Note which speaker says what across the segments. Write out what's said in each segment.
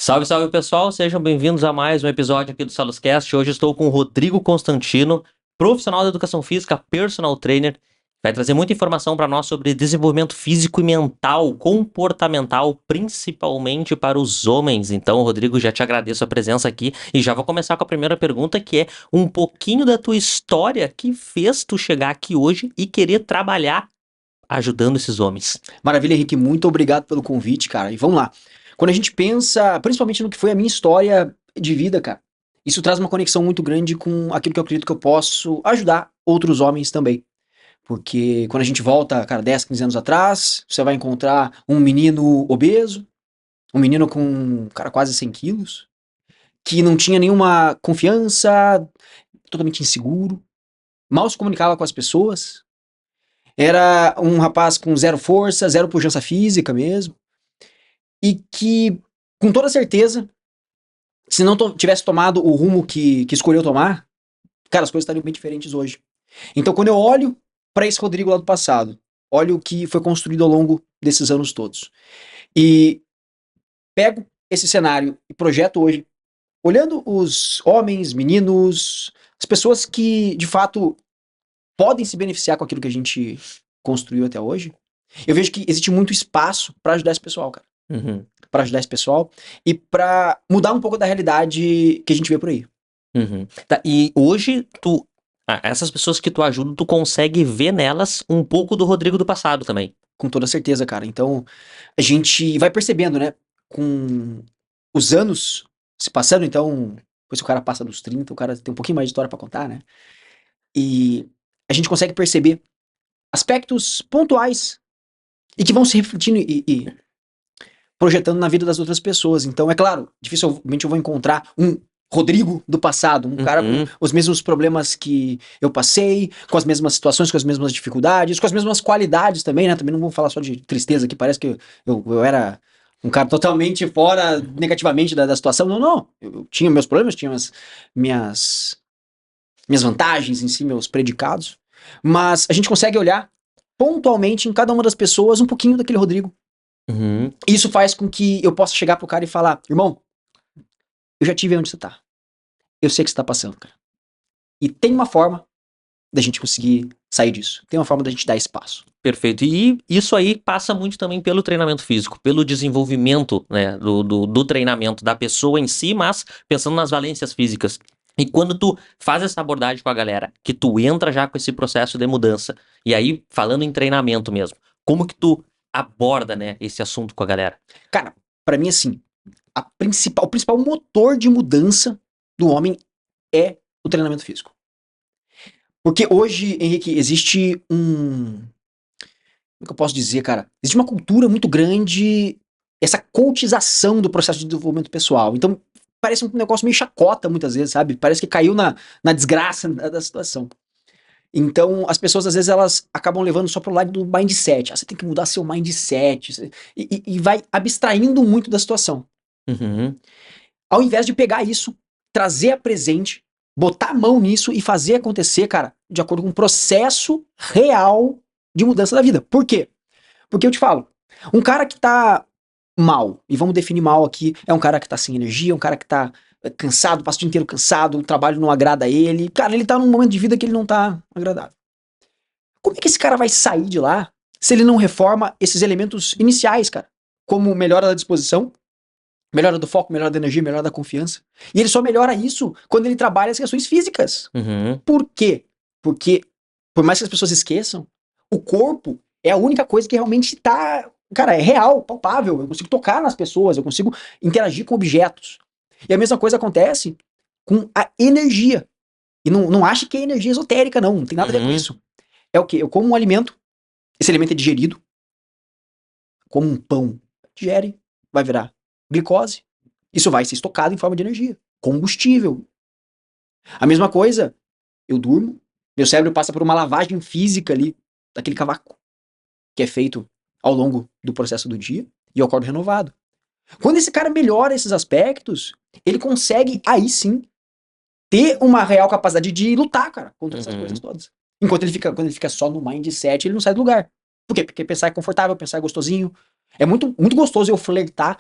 Speaker 1: Salve, salve pessoal, sejam bem-vindos a mais um episódio aqui do Saloscast. Hoje estou com o Rodrigo Constantino, profissional da educação física, personal trainer. Vai trazer muita informação para nós sobre desenvolvimento físico e mental, comportamental, principalmente para os homens. Então, Rodrigo, já te agradeço a presença aqui e já vou começar com a primeira pergunta, que é um pouquinho da tua história que fez tu chegar aqui hoje e querer trabalhar ajudando esses homens.
Speaker 2: Maravilha, Henrique, muito obrigado pelo convite, cara. E vamos lá. Quando a gente pensa, principalmente no que foi a minha história de vida, cara, isso traz uma conexão muito grande com aquilo que eu acredito que eu posso ajudar outros homens também. Porque quando a gente volta, cara, 10, 15 anos atrás, você vai encontrar um menino obeso, um menino com, cara, quase 100 quilos, que não tinha nenhuma confiança, totalmente inseguro, mal se comunicava com as pessoas, era um rapaz com zero força, zero pujança física mesmo, e que, com toda certeza, se não tivesse tomado o rumo que escolheu tomar, cara, as coisas estariam bem diferentes hoje. Então, quando eu olho para esse Rodrigo lá do passado, olho o que foi construído ao longo desses anos todos, e pego esse cenário e projeto hoje, olhando os homens, meninos, as pessoas que, de fato, podem se beneficiar com aquilo que a gente construiu até hoje, eu vejo que existe muito espaço para ajudar esse pessoal, cara.
Speaker 1: Uhum.
Speaker 2: Para ajudar esse pessoal e para mudar um pouco da realidade que a gente vê por aí.
Speaker 1: Uhum. Tá, e hoje essas pessoas que tu ajuda, tu consegue ver nelas um pouco do Rodrigo do passado também.
Speaker 2: Com toda certeza, cara. Então, a gente vai percebendo, né? Com os anos se passando, então, depois que o cara passa dos 30, o cara tem um pouquinho mais de história pra contar, né? E a gente consegue perceber aspectos pontuais e que vão se refletindo e projetando na vida das outras pessoas. Então, é claro, dificilmente eu vou encontrar um Rodrigo do passado, um cara com os mesmos problemas que eu passei, com as mesmas situações, com as mesmas dificuldades, com as mesmas qualidades também, né? Também não vou falar só de tristeza, que parece que eu era um cara totalmente fora negativamente da situação. Não, não. Eu tinha meus problemas, tinha minhas vantagens em si, meus predicados. Mas a gente consegue olhar pontualmente em cada uma das pessoas um pouquinho daquele Rodrigo.
Speaker 1: Uhum.
Speaker 2: Isso faz com que eu possa chegar pro cara e falar: irmão, eu já tive onde você tá. Eu sei o que você tá passando, cara. E tem uma forma da gente conseguir sair disso. Tem uma forma da gente dar espaço.
Speaker 1: Perfeito. E isso aí passa muito também pelo treinamento físico, pelo desenvolvimento, né, do treinamento da pessoa em si, mas pensando nas valências físicas. E quando tu faz essa abordagem com a galera, que tu entra já com esse processo de mudança, e aí falando em treinamento mesmo, como que tu aborda, né, esse assunto com a galera?
Speaker 2: Cara, pra mim, assim, o principal motor de mudança do homem é o treinamento físico. Porque hoje, Henrique, existe como é que eu posso dizer, cara? Existe uma cultura muito grande, essa coachização do processo de desenvolvimento pessoal. Então, parece um negócio meio chacota muitas vezes, sabe? Parece que caiu na desgraça da situação. Então, as pessoas, às vezes, elas acabam levando só pro lado do mindset. Ah, você tem que mudar seu mindset. E vai abstraindo muito da situação.
Speaker 1: Uhum.
Speaker 2: Ao invés de pegar isso, trazer a presente, botar a mão nisso e fazer acontecer, cara, de acordo com um processo real de mudança da vida. Por quê? Porque eu te falo, um cara que tá mal, e vamos definir mal aqui, é um cara que tá sem energia, um cara que tá cansado, passa o dia inteiro cansado, o trabalho não agrada ele. Cara, ele tá num momento de vida que ele não tá agradável. Como é que esse cara vai sair de lá se ele não reforma esses elementos iniciais, cara? Como melhora da disposição, melhora do foco, melhora da energia, melhora da confiança. E ele só melhora isso quando ele trabalha as questões físicas.
Speaker 1: Uhum.
Speaker 2: Por quê? Porque, por mais que as pessoas esqueçam, o corpo é a única coisa que realmente tá, cara, é real, palpável. Eu consigo tocar nas pessoas, eu consigo interagir com objetos. E a mesma coisa acontece com a energia. E não ache que é energia esotérica, não tem nada a ver com isso. É o quê? Eu como um alimento, esse alimento é digerido, como um pão, digere, vai virar glicose. Isso vai ser estocado em forma de energia, combustível. A mesma coisa, eu durmo, meu cérebro passa por uma lavagem física ali, daquele cavaco, que é feito ao longo do processo do dia, e eu acordo renovado. Quando esse cara melhora esses aspectos, ele consegue, aí sim, ter uma real capacidade de lutar, cara, contra essas coisas todas. Quando ele fica só no mindset, ele não sai do lugar. Por quê? Porque pensar é confortável, pensar é gostosinho. É muito, muito gostoso eu flertar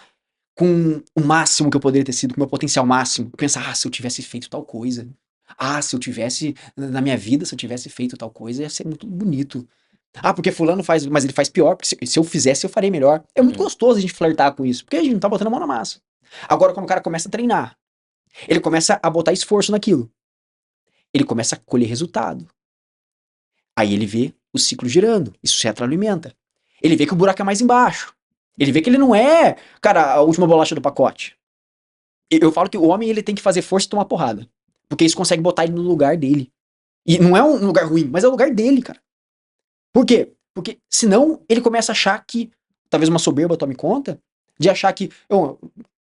Speaker 2: com o máximo que eu poderia ter sido, com o meu potencial máximo. Eu penso, se eu tivesse feito tal coisa. Se eu tivesse, na minha vida, se eu tivesse feito tal coisa, ia ser muito bonito. Porque fulano faz, mas ele faz pior, porque se eu fizesse, eu faria melhor. É muito gostoso a gente flertar com isso, porque a gente não tá botando a mão na massa. Agora, quando o cara começa a treinar, ele começa a botar esforço naquilo, ele começa a colher resultado. Aí ele vê o ciclo girando, isso se retroalimenta. Ele vê que o buraco é mais embaixo. Ele vê que ele não é, cara, a última bolacha do pacote. Eu falo que o homem ele tem que fazer força e tomar porrada. Porque isso consegue botar ele no lugar dele. E não é um lugar ruim, mas é o lugar dele, cara. Por quê? Porque senão ele começa a achar que, talvez uma soberba tome conta, de achar que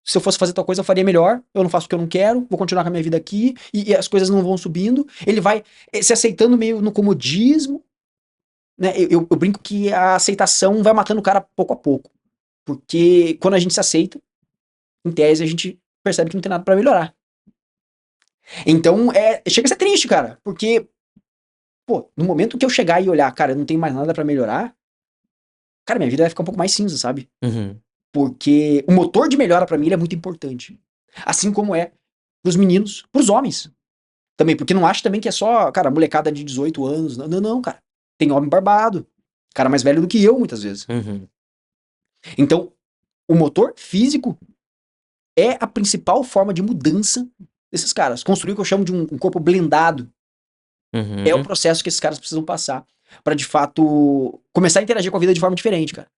Speaker 2: se eu fosse fazer tal coisa eu faria melhor, eu não faço o que eu não quero, vou continuar com a minha vida aqui, e as coisas não vão subindo. Ele vai se aceitando meio no comodismo, né? Eu brinco que a aceitação vai matando o cara pouco a pouco. Porque quando a gente se aceita, em tese a gente percebe que não tem nada pra melhorar. Então, chega a ser triste, cara, porque, no momento que eu chegar e olhar, cara, eu não tenho mais nada pra melhorar, cara, minha vida vai ficar um pouco mais cinza, sabe?
Speaker 1: Uhum.
Speaker 2: Porque o motor de melhora pra mim ele é muito importante. Assim como é pros meninos, pros homens também, porque não acho também que é só, cara, molecada de 18 anos, não, cara. Tem homem barbado, cara mais velho do que eu, muitas vezes.
Speaker 1: Uhum.
Speaker 2: Então, o motor físico é a principal forma de mudança desses caras. Construir o que eu chamo de um corpo blindado é o processo que esses caras precisam passar pra, de fato, começar a interagir com a vida de forma diferente, cara.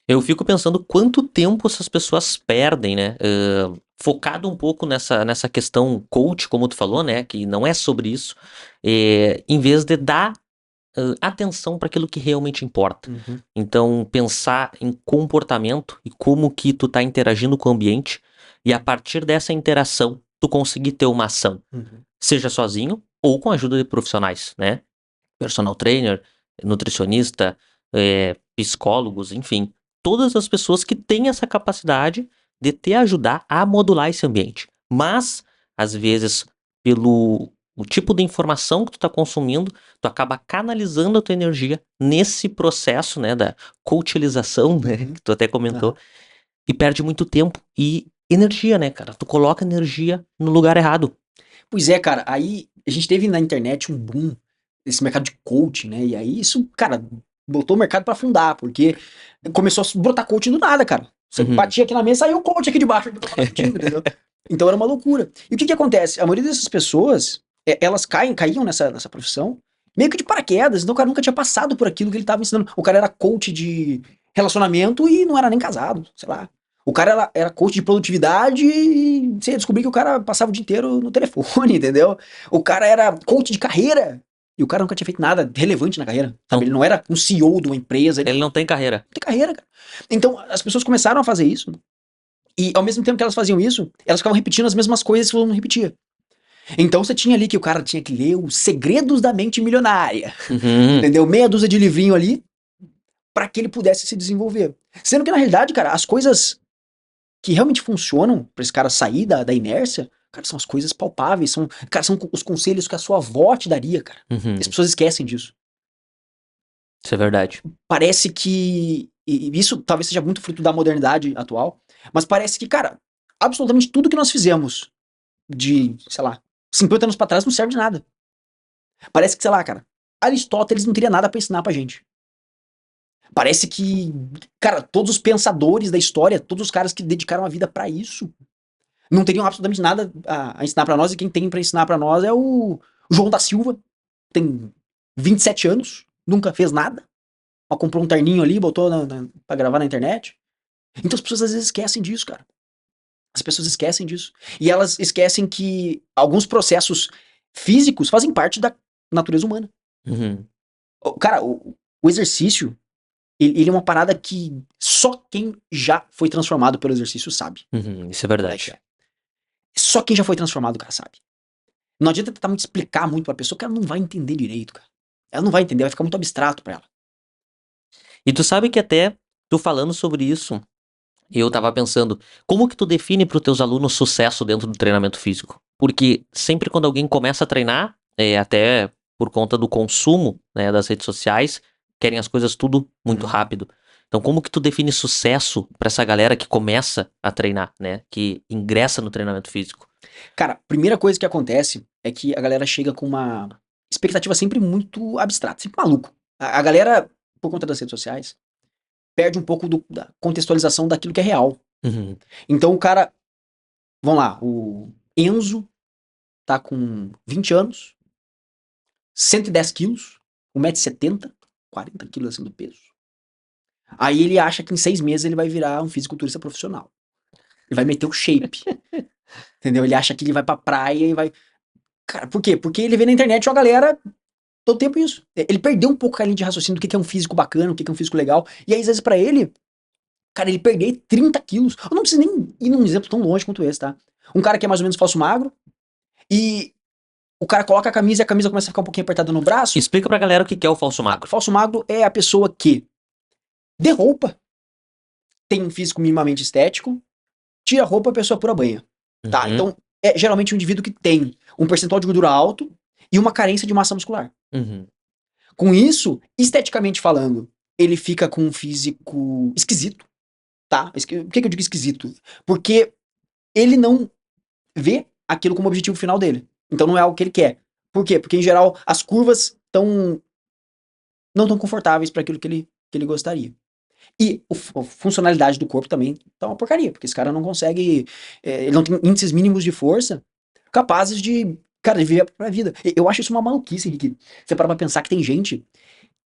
Speaker 1: Eu fico pensando quanto tempo essas pessoas perdem, né? Focado um pouco nessa questão coach, como tu falou, né? Que não é sobre isso. Em vez de dar atenção para aquilo que realmente importa. Então, pensar em comportamento e como que tu tá interagindo com o ambiente. E a partir dessa interação, tu conseguir ter uma ação. Seja sozinho ou com a ajuda de profissionais, né? Personal trainer, nutricionista, psicólogos, enfim. Todas as pessoas que têm essa capacidade de te ajudar a modular esse ambiente. Mas, às vezes, pelo o tipo de informação que tu tá consumindo, tu acaba canalizando a tua energia nesse processo, né, da coachilização, né, que tu até comentou, e perde muito tempo e energia, né, cara? Tu coloca energia no lugar errado.
Speaker 2: Pois é, cara, aí a gente teve na internet um boom desse mercado de coaching, né? E aí isso, cara, botou o mercado pra afundar, porque começou a brotar coaching do nada, cara. Você batia aqui na mesa, saiu o coach aqui de baixo, entendeu? Então era uma loucura. E o que acontece? A maioria dessas pessoas, elas caíam nessa profissão meio que de paraquedas, então o cara nunca tinha passado por aquilo que ele tava ensinando. O cara era coach de relacionamento e não era nem casado, sei lá. O cara era coach de produtividade e você ia descobrir que o cara passava o dia inteiro no telefone, entendeu? O cara era coach de carreira e o cara nunca tinha feito nada relevante na carreira, sabe? Ele não era um CEO de uma empresa.
Speaker 1: Ele não tem carreira.
Speaker 2: Não tem carreira, cara. Então, as pessoas começaram a fazer isso e ao mesmo tempo que elas faziam isso, elas ficavam repetindo as mesmas coisas que todo mundo repetia. Então você tinha ali que o cara tinha que ler os segredos da mente milionária, entendeu? Meia dúzia de livrinho ali pra que ele pudesse se desenvolver. Sendo que na realidade, cara, as coisas que realmente funcionam pra esse cara sair da inércia, cara, são as coisas palpáveis, são os conselhos que a sua avó te daria, cara. As pessoas esquecem disso.
Speaker 1: Isso é verdade.
Speaker 2: Parece que, e isso talvez seja muito fruto da modernidade atual, mas parece que, cara, absolutamente tudo que nós fizemos de, sei lá, 50 anos pra trás não serve de nada. Parece que, sei lá, cara, Aristóteles não teria nada pra ensinar pra gente. Parece que, cara, todos os pensadores da história, todos os caras que dedicaram a vida pra isso, não teriam absolutamente nada a ensinar pra nós, e quem tem pra ensinar pra nós é o João da Silva, tem 27 anos, nunca fez nada, mas comprou um terninho ali, botou pra gravar na internet. Então as pessoas às vezes esquecem disso, cara. As pessoas esquecem disso. E elas esquecem que alguns processos físicos fazem parte da natureza humana. Cara, o exercício, ele é uma parada que só quem já foi transformado pelo exercício sabe.
Speaker 1: Isso é verdade.
Speaker 2: Só quem já foi transformado, cara, sabe. Não adianta tentar muito explicar muito pra pessoa, que ela não vai entender direito, cara. Ela não vai entender, vai ficar muito abstrato pra ela.
Speaker 1: E tu sabe que até tu falando sobre isso, eu tava pensando, como que tu define pros teus alunos sucesso dentro do treinamento físico? Porque sempre quando alguém começa a treinar, até por conta do consumo, né, das redes sociais, querem as coisas tudo muito rápido. Então, como que tu define sucesso pra essa galera que começa a treinar, né? Que ingressa no treinamento físico?
Speaker 2: Cara, primeira coisa que acontece é que a galera chega com uma expectativa sempre muito abstrata, sempre maluco. A galera, por conta das redes sociais, perde um pouco da contextualização daquilo que é real.
Speaker 1: Uhum.
Speaker 2: Então o cara, vamos lá, o Enzo tá com 20 anos, 110 quilos, 1,70 m, 40 quilos acima do peso. Aí ele acha que em 6 meses ele vai virar um fisiculturista profissional. Ele vai meter o shape. Entendeu? Ele acha que ele vai pra praia e vai. Cara, por quê? Porque ele vê na internet a galera todo tempo isso. Ele perdeu um pouco a linha de raciocínio do que é um físico bacana, o que é um físico legal. E aí, às vezes, pra ele, cara, ele perder 30 quilos. Eu não preciso nem ir num exemplo tão longe quanto esse, tá? Um cara que é mais ou menos falso magro e o cara coloca a camisa e a camisa começa a ficar um pouquinho apertada no braço.
Speaker 1: Explica pra galera o que é o falso magro.
Speaker 2: Falso magro é a pessoa que dê roupa, tem um físico minimamente estético, tira a roupa, a pessoa pura banha. Tá?
Speaker 1: Uhum.
Speaker 2: Então, é geralmente um indivíduo que tem um percentual de gordura alto e uma carência de massa muscular.
Speaker 1: Uhum.
Speaker 2: Com isso, esteticamente falando, ele fica com um físico esquisito, tá? Por que eu digo esquisito? Porque ele não vê aquilo como objetivo final dele. Então não é algo que ele quer. Por quê? Porque, em geral, as curvas não tão confortáveis para aquilo que ele gostaria. E a funcionalidade do corpo também tá uma porcaria, porque esse cara não consegue. Ele não tem índices mínimos de força capazes de, cara, de viver pra vida. Eu acho isso uma maluquice, Henrique. Você para pra pensar que tem gente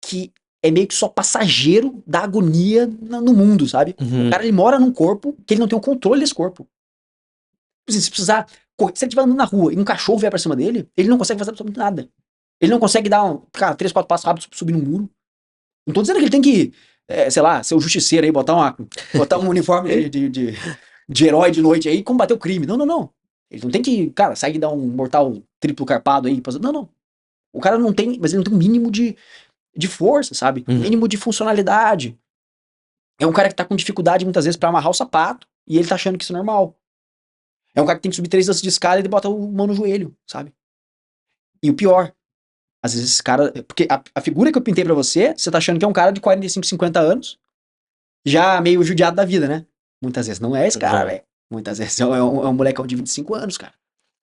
Speaker 2: que é meio que só passageiro da agonia no mundo, sabe?
Speaker 1: Uhum.
Speaker 2: O cara, ele mora num corpo que ele não tem o controle desse corpo. Assim, se precisar correr, se ele estiver andando na rua e um cachorro vier pra cima dele, ele não consegue fazer absolutamente nada. Ele não consegue dar, cara, 3, 4 passos rápidos, subir no muro. Não tô dizendo que ele tem que, sei lá, ser o justiceiro aí, botar um uniforme de herói de noite aí e combater o crime. Não, não, não. Ele não tem que, cara, sair e dar um mortal triplo carpado aí. Não, não. O cara não tem, mas ele não tem um mínimo de força, sabe?
Speaker 1: Uhum.
Speaker 2: Mínimo de funcionalidade. É um cara que tá com dificuldade muitas vezes pra amarrar o sapato e ele tá achando que isso é normal. É um cara que tem que subir 3 andas de escada e ele bota a mão no joelho, sabe? E o pior, às vezes esse cara. Porque a figura que eu pintei pra você, você tá achando que é um cara de 45, 50 anos, já meio judiado da vida, né? Muitas vezes não é esse cara,
Speaker 1: Não.
Speaker 2: velho. Muitas vezes é um molecão de 25 anos, cara.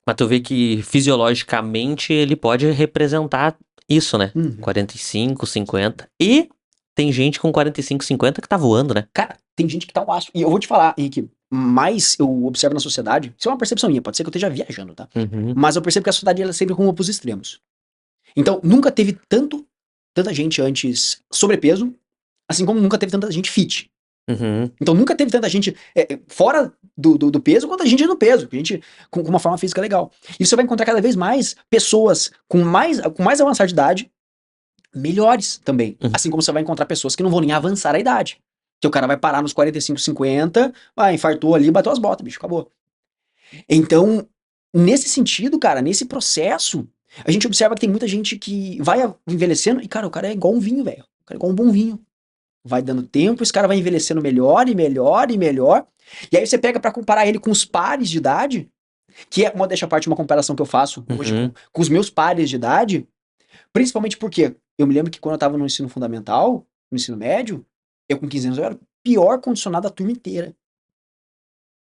Speaker 1: Mas tu vê que fisiologicamente ele pode representar isso, né?
Speaker 2: Uhum.
Speaker 1: 45, 50. E tem gente com 45, 50 que tá voando, né?
Speaker 2: Cara, tem gente que tá um astro. E eu vou te falar, Henrique, mais eu observo na sociedade, isso é uma percepção minha, pode ser que eu esteja viajando, tá?
Speaker 1: Uhum.
Speaker 2: Mas eu percebo que a sociedade ela é sempre rumo pros extremos. Então, nunca teve tanta gente antes sobrepeso, assim como nunca teve tanta gente fit.
Speaker 1: Uhum.
Speaker 2: Então nunca teve tanta gente fora do peso quanto a gente no peso, gente com uma forma física legal. E você vai encontrar cada vez mais pessoas com mais avançada de idade, melhores também.
Speaker 1: Uhum.
Speaker 2: Assim como você vai encontrar pessoas que não vão nem avançar a idade. Que o cara vai parar nos 45, 50, infartou ali, bateu as botas, bicho, acabou. Então, nesse sentido, cara, nesse processo, a gente observa que tem muita gente que vai envelhecendo e, cara, o cara é igual um vinho, velho. O cara é igual um bom vinho. Vai dando tempo, esse cara vai envelhecendo melhor e melhor e melhor. E aí você pega pra comparar ele com os pares de idade, que é, modéstia à parte, uma comparação que eu faço hoje com os meus pares de idade, principalmente porque eu me lembro que quando eu tava no ensino fundamental, no ensino médio, eu com 15 anos eu era o pior condicionado da turma inteira.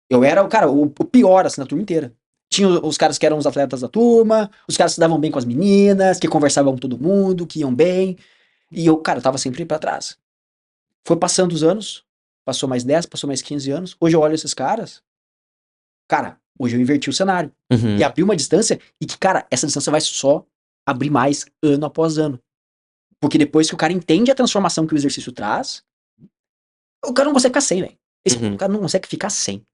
Speaker 2: Eu era, cara, o pior, assim, da turma inteira. Tinha os caras que eram os atletas da turma, os caras que davam bem com as meninas, que conversavam com todo mundo, que iam bem. E eu, cara, eu tava sempre pra trás. Foi passando os anos, passou mais 10, passou mais 15 anos. Hoje eu olho esses caras, cara, hoje eu inverti o cenário.
Speaker 1: Uhum.
Speaker 2: E abri uma distância e que, cara, essa distância vai só abrir mais ano após ano. Porque depois que o cara entende a transformação que o exercício traz, o cara não consegue ficar sem, velho. O cara não consegue ficar sem.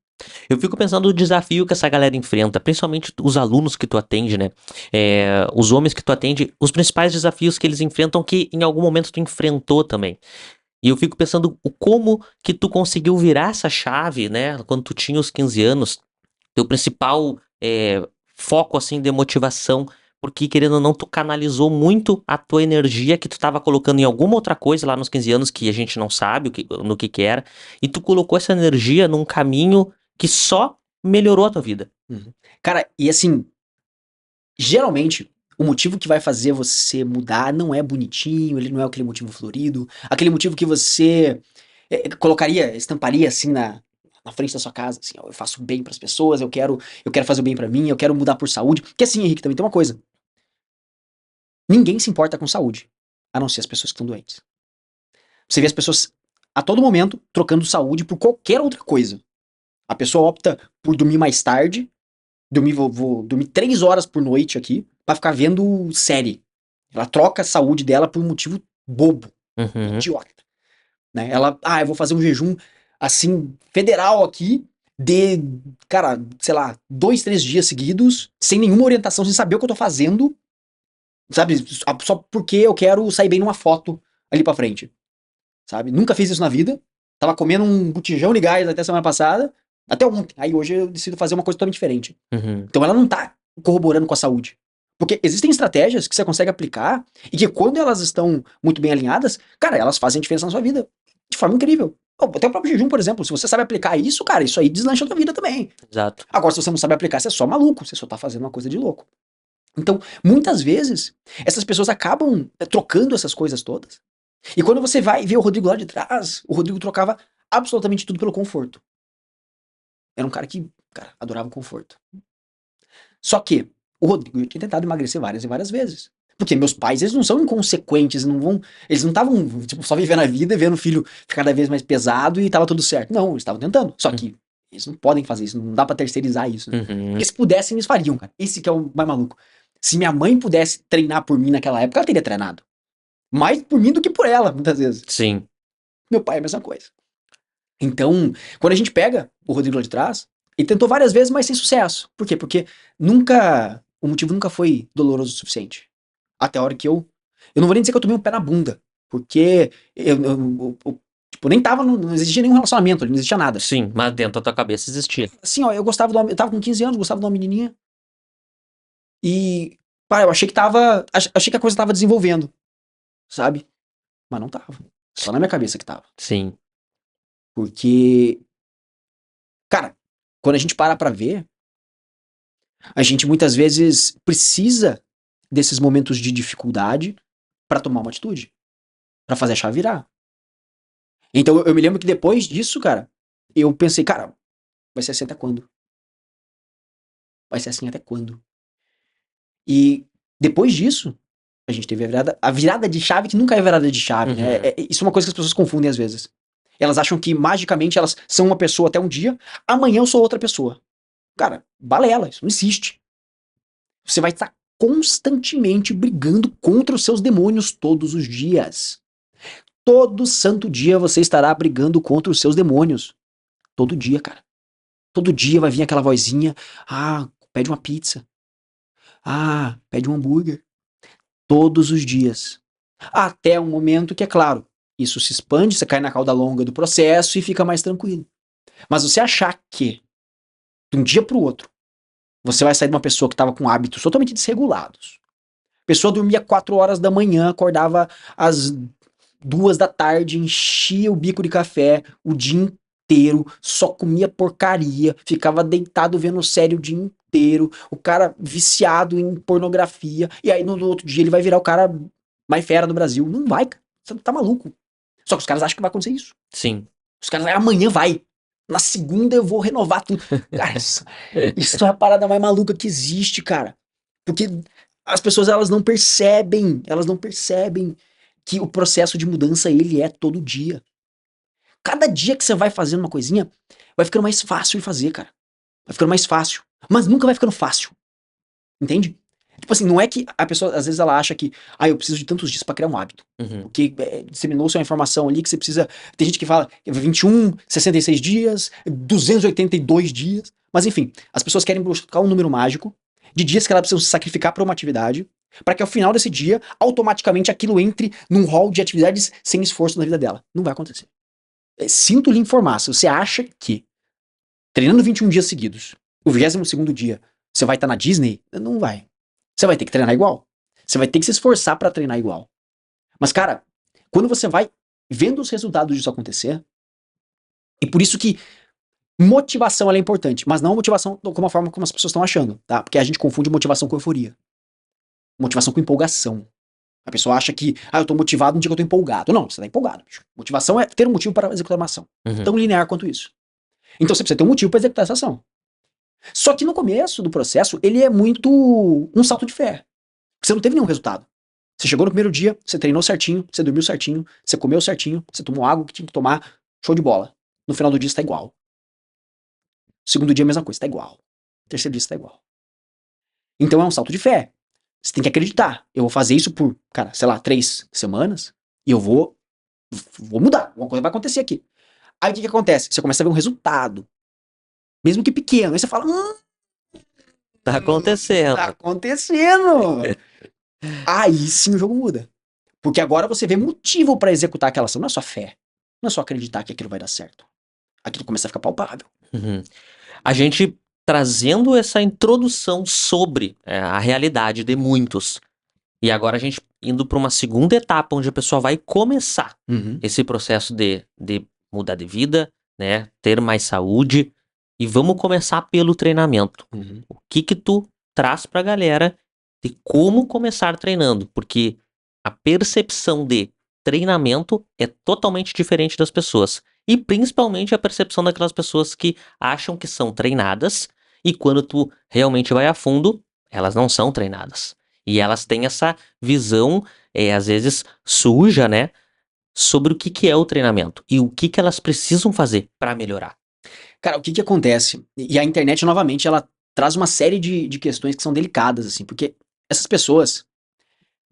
Speaker 1: Eu fico pensando no desafio que essa galera enfrenta, principalmente os alunos que tu atende, né? Os homens que tu atende, os principais desafios que eles enfrentam que em algum momento tu enfrentou também. E eu fico pensando como que tu conseguiu virar essa chave, né? Quando tu tinha os 15 anos, teu principal foco, assim, de motivação, porque, querendo ou não, tu canalizou muito a tua energia que tu tava colocando em alguma outra coisa lá nos 15 anos que a gente não sabe no que era, e tu colocou essa energia num caminho que só melhorou a tua vida.
Speaker 2: Uhum. Cara, e assim, geralmente, o motivo que vai fazer você mudar não é bonitinho, ele não é aquele motivo florido, aquele motivo que você estamparia assim na frente da sua casa, assim, ó, eu faço bem pras pessoas, eu quero fazer o bem pra mim, eu quero mudar por saúde. Porque assim, Henrique, também tem uma coisa. Ninguém se importa com saúde, a não ser as pessoas que estão doentes. Você vê as pessoas a todo momento trocando saúde por qualquer outra coisa. A pessoa opta por dormir mais tarde, vou dormir 3 horas por noite aqui, pra ficar vendo série. Ela troca a saúde dela por um motivo bobo,
Speaker 1: Uhum.
Speaker 2: idiota. Né? Eu vou fazer um jejum, assim, federal aqui, de, cara, sei lá, 2, 3 dias seguidos, sem nenhuma orientação, sem saber o que eu tô fazendo, sabe? Só porque eu quero sair bem numa foto ali pra frente, sabe? Nunca fiz isso na vida, tava comendo um botijão de gás até semana passada, até ontem. Aí hoje eu decido fazer uma coisa totalmente diferente.
Speaker 1: Uhum.
Speaker 2: Então ela não tá corroborando com a saúde. Porque existem estratégias que você consegue aplicar e que quando elas estão muito bem alinhadas, cara, elas fazem a diferença na sua vida de forma incrível. Até o próprio jejum, por exemplo, se você sabe aplicar isso, cara, isso aí deslancha a tua vida também.
Speaker 1: Exato.
Speaker 2: Agora, se você não sabe aplicar, você é só maluco, você só tá fazendo uma coisa de louco. Então, muitas vezes, essas pessoas acabam trocando essas coisas todas. E quando você vai ver o Rodrigo lá de trás, o Rodrigo trocava absolutamente tudo pelo conforto. Era um cara que, cara, adorava o conforto. Só que o Rodrigo tinha tentado emagrecer várias e várias vezes. Porque meus pais, eles não são inconsequentes, eles não estavam, tipo, só vivendo a vida e vendo o filho ficar cada vez mais pesado e tava tudo certo. Não, eles estavam tentando. Só que eles não podem fazer isso, não dá pra terceirizar isso, né?
Speaker 1: Uhum.
Speaker 2: Porque se pudessem, eles fariam, cara. Esse que é o mais maluco. Se minha mãe pudesse treinar por mim naquela época, ela teria treinado. Mais por mim do que por ela, muitas vezes.
Speaker 1: Sim.
Speaker 2: Meu pai é a mesma coisa. Então, quando a gente pega o Rodrigo lá de trás, ele tentou várias vezes, mas sem sucesso. Por quê? Porque o motivo nunca foi doloroso o suficiente. Até a hora que eu não vou nem dizer que eu tomei um pé na bunda, porque tipo, nem tava, não existia nenhum relacionamento, não existia nada.
Speaker 1: Sim, mas dentro da tua cabeça existia.
Speaker 2: Assim, ó, eu tava com 15 anos, gostava de uma menininha, e, pá, eu achei que a coisa tava desenvolvendo, sabe? Mas não tava. Só na minha cabeça que tava.
Speaker 1: Sim.
Speaker 2: Porque, cara, quando a gente para pra ver, a gente muitas vezes precisa desses momentos de dificuldade pra tomar uma atitude, pra fazer a chave virar. Então eu me lembro que depois disso, cara, eu pensei, cara, vai ser assim até quando? Vai ser assim até quando? E depois disso, a gente teve a virada de chave, que nunca é virada de chave, né?
Speaker 1: Uhum.
Speaker 2: Isso é uma coisa que as pessoas confundem às vezes. Elas acham que magicamente elas são uma pessoa até um dia, amanhã eu sou outra pessoa. Cara, balela, isso não existe. Você vai estar constantemente brigando contra os seus demônios todos os dias. Todo santo dia você estará brigando contra os seus demônios. Todo dia, cara. Todo dia vai vir aquela vozinha. Ah, pede uma pizza. Ah, pede um hambúrguer. Todos os dias. Até um momento que, é claro, isso se expande, você cai na cauda longa do processo e fica mais tranquilo. Mas você achar que, de um dia pro outro, você vai sair de uma pessoa que estava com hábitos totalmente desregulados. A pessoa dormia 4 horas da manhã, acordava às 2 da tarde, enchia o bico de café o dia inteiro, só comia porcaria, ficava deitado vendo série o dia inteiro, o cara viciado em pornografia, e aí no outro dia ele vai virar o cara mais fera do Brasil. Não vai, cara. Você tá maluco. Só que os caras acham que vai acontecer isso.
Speaker 1: Sim.
Speaker 2: Os caras, amanhã vai. Na segunda eu vou renovar tudo. Cara, isso é a parada mais maluca que existe, cara. Porque as pessoas, elas não percebem que o processo de mudança, ele é todo dia. Cada dia que você vai fazendo uma coisinha, vai ficando mais fácil de fazer, cara. Vai ficando mais fácil. Mas nunca vai ficando fácil. Entende? Tipo assim, não é que a pessoa, às vezes ela acha que, eu preciso de tantos dias pra criar um hábito.
Speaker 1: Uhum.
Speaker 2: Porque disseminou-se uma informação ali que você precisa. Tem gente que fala 21, 66 dias, 282 dias. Mas enfim, as pessoas querem buscar um número mágico de dias que elas precisam se sacrificar para uma atividade, para que ao final desse dia, automaticamente aquilo entre num hall de atividades sem esforço na vida dela. Não vai acontecer. Sinto lhe informar, se você acha que treinando 21 dias seguidos, o 22º dia, você vai estar na Disney, não vai. Você vai ter que treinar igual. Você vai ter que se esforçar para treinar igual. Mas, cara, quando você vai vendo os resultados disso acontecer, e por isso que motivação ela é importante, mas não motivação como a forma como as pessoas estão achando, tá? Porque a gente confunde motivação com euforia. Motivação com empolgação. A pessoa acha que, eu tô motivado no dia que eu tô empolgado. Não, você tá empolgado, bicho. Motivação é ter um motivo para executar uma ação.
Speaker 1: Uhum.
Speaker 2: Tão linear quanto isso. Então você precisa ter um motivo para executar essa ação. Só que no começo do processo, ele é muito um salto de fé. Você não teve nenhum resultado. Você chegou no primeiro dia, você treinou certinho, você dormiu certinho, você comeu certinho, você tomou água que tinha que tomar, show de bola. No final do dia você tá igual. Segundo dia a mesma coisa, tá igual. Terceiro dia você tá igual. Então é um salto de fé. Você tem que acreditar. Eu vou fazer isso por, cara, sei lá, 3 semanas e eu vou mudar. Alguma coisa vai acontecer aqui. Aí o que acontece? Você começa a ver um resultado. Mesmo que pequeno. Aí você fala,
Speaker 1: Tá acontecendo.
Speaker 2: tá acontecendo. Aí sim o jogo muda. Porque agora você vê motivo pra executar aquela ação. Não é só fé. Não é só acreditar que aquilo vai dar certo. Aquilo começa a ficar palpável.
Speaker 1: Uhum. A gente trazendo essa introdução sobre a realidade de muitos. E agora a gente indo para uma segunda etapa, onde a pessoa vai começar esse processo de mudar de vida, né? Ter mais saúde. E vamos começar pelo treinamento. O que tu traz pra galera de como começar treinando? Porque a percepção de treinamento é totalmente diferente das pessoas. E principalmente a percepção daquelas pessoas que acham que são treinadas e quando tu realmente vai a fundo, elas não são treinadas. E elas têm essa visão, às vezes, suja, né? Sobre o que é o treinamento e o que elas precisam fazer para melhorar.
Speaker 2: Cara, o que acontece? E a internet, novamente, ela traz uma série de questões que são delicadas, assim, porque essas pessoas,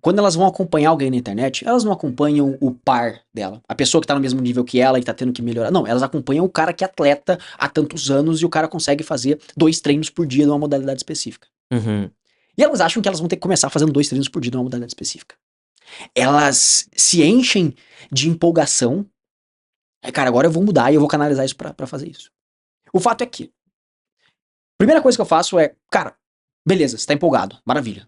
Speaker 2: quando elas vão acompanhar alguém na internet, elas não acompanham o par dela, a pessoa que tá no mesmo nível que ela e tá tendo que melhorar. Não, elas acompanham o cara que é atleta há tantos anos e o cara consegue fazer 2 treinos por dia numa modalidade específica. E elas acham que elas vão ter que começar fazendo 2 treinos por dia numa modalidade específica. Elas se enchem de empolgação. Cara, agora eu vou mudar e eu vou canalizar isso pra fazer isso. O fato é que, primeira coisa que eu faço é, cara, beleza, você tá empolgado, maravilha.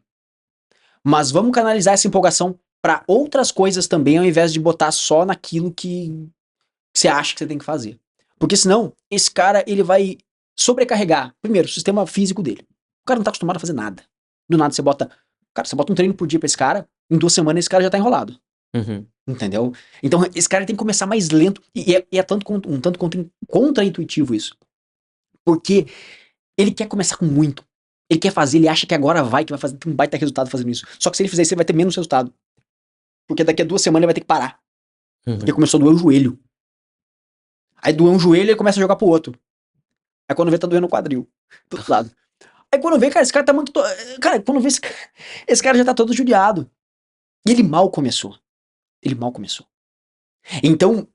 Speaker 2: Mas vamos canalizar essa empolgação pra outras coisas também, ao invés de botar só naquilo que você acha que você tem que fazer. Porque senão, esse cara, ele vai sobrecarregar, primeiro, o sistema físico dele. O cara não tá acostumado a fazer nada. Do nada você bota, cara, você bota um treino por dia pra esse cara, em 2 semanas esse cara já tá enrolado. Entendeu? Então esse cara tem que começar mais lento, e é um tanto contra-intuitivo isso. Porque ele quer começar com muito. Ele quer fazer, ele acha que agora que vai fazer, tem um baita resultado fazendo isso. Só que se ele fizer isso, ele vai ter menos resultado. Porque daqui a 2 semanas ele vai ter que parar. Porque começou a doer o joelho. Aí doeu um joelho e ele começa a jogar pro outro. Aí quando vê, tá doendo o quadril. Do outro lado. Aí quando vê, cara, esse cara tá muito. Cara, quando vê, esse cara já tá todo judiado. E ele mal começou. Ele mal começou. Então,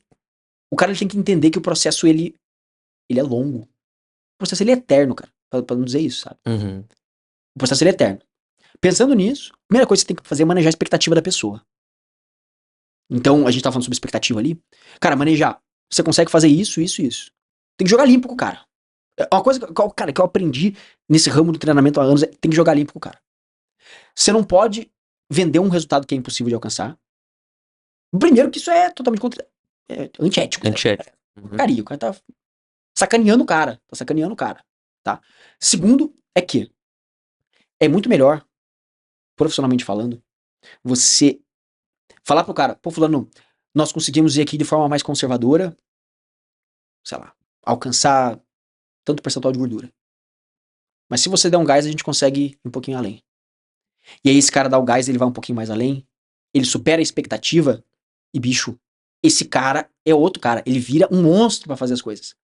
Speaker 2: o cara ele tem que entender que o processo, ele é longo. O processo, ele é eterno, cara. Pra não dizer isso, sabe? O processo, ele é eterno. Pensando nisso, a primeira coisa que você tem que fazer é manejar a expectativa da pessoa. Então, a gente tá falando sobre expectativa ali. Cara, manejar. Você consegue fazer isso, isso e isso. Tem que jogar limpo com o cara. Uma coisa cara, que eu aprendi nesse ramo do treinamento há anos é tem que jogar limpo com o cara. Você não pode vender um resultado que é impossível de alcançar. Primeiro que isso é totalmente antiético.
Speaker 1: Antiético.
Speaker 2: Carinho, o cara tá sacaneando o cara. Tá sacaneando o cara. Tá? Segundo é que é muito melhor, profissionalmente falando, você falar pro cara, pô, fulano, nós conseguimos ir aqui de forma mais conservadora, sei lá, alcançar tanto percentual de gordura. Mas se você der um gás, a gente consegue ir um pouquinho além. E aí esse cara dá o gás, ele vai um pouquinho mais além, ele supera a expectativa, e bicho, esse cara é outro cara, ele vira um monstro pra fazer as coisas.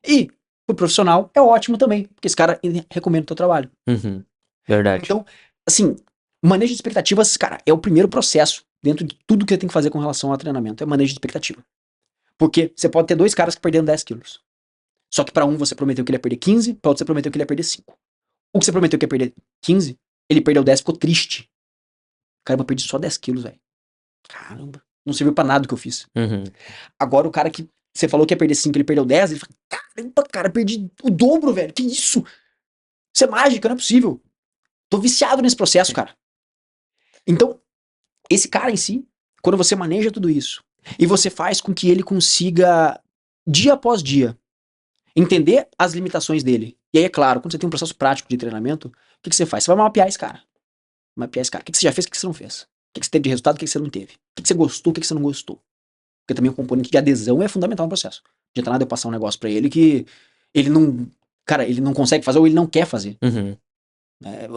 Speaker 2: E pro profissional é ótimo também, porque esse cara recomenda o teu trabalho.
Speaker 1: Verdade.
Speaker 2: Então, assim, manejo de expectativas, cara, é o primeiro processo dentro de tudo que você tem que fazer com relação ao treinamento, é manejo de expectativa. Porque você pode ter 2 caras que perderam 10 quilos. Só que pra um você prometeu que ele ia perder 15, pra outro você prometeu que ele ia perder 5. O que você prometeu que ia perder 15, ele perdeu 10 e ficou triste. Caramba, eu perdi só 10 quilos, velho. Caramba, não serviu pra nada o que eu fiz. Agora o cara que você falou que ia perder 5, ele perdeu 10, ele fala, caramba, cara, perdi o dobro, velho, que isso? Isso é mágica, não é possível. Tô viciado nesse processo, cara. Então, esse cara em si, quando você maneja tudo isso, e você faz com que ele consiga, dia após dia, entender as limitações dele. E aí, é claro, quando você tem um processo prático de treinamento, o que você faz? Você vai mapear esse cara. Mapear esse cara. O que você já fez, o que você não fez? que você teve de resultado, o que você não teve. O que você gostou, o que você não gostou. Porque também o componente de adesão é fundamental no processo. Não adianta nada eu passar um negócio pra ele que ele não, cara, ele não consegue fazer ou ele não quer fazer.
Speaker 1: Uhum.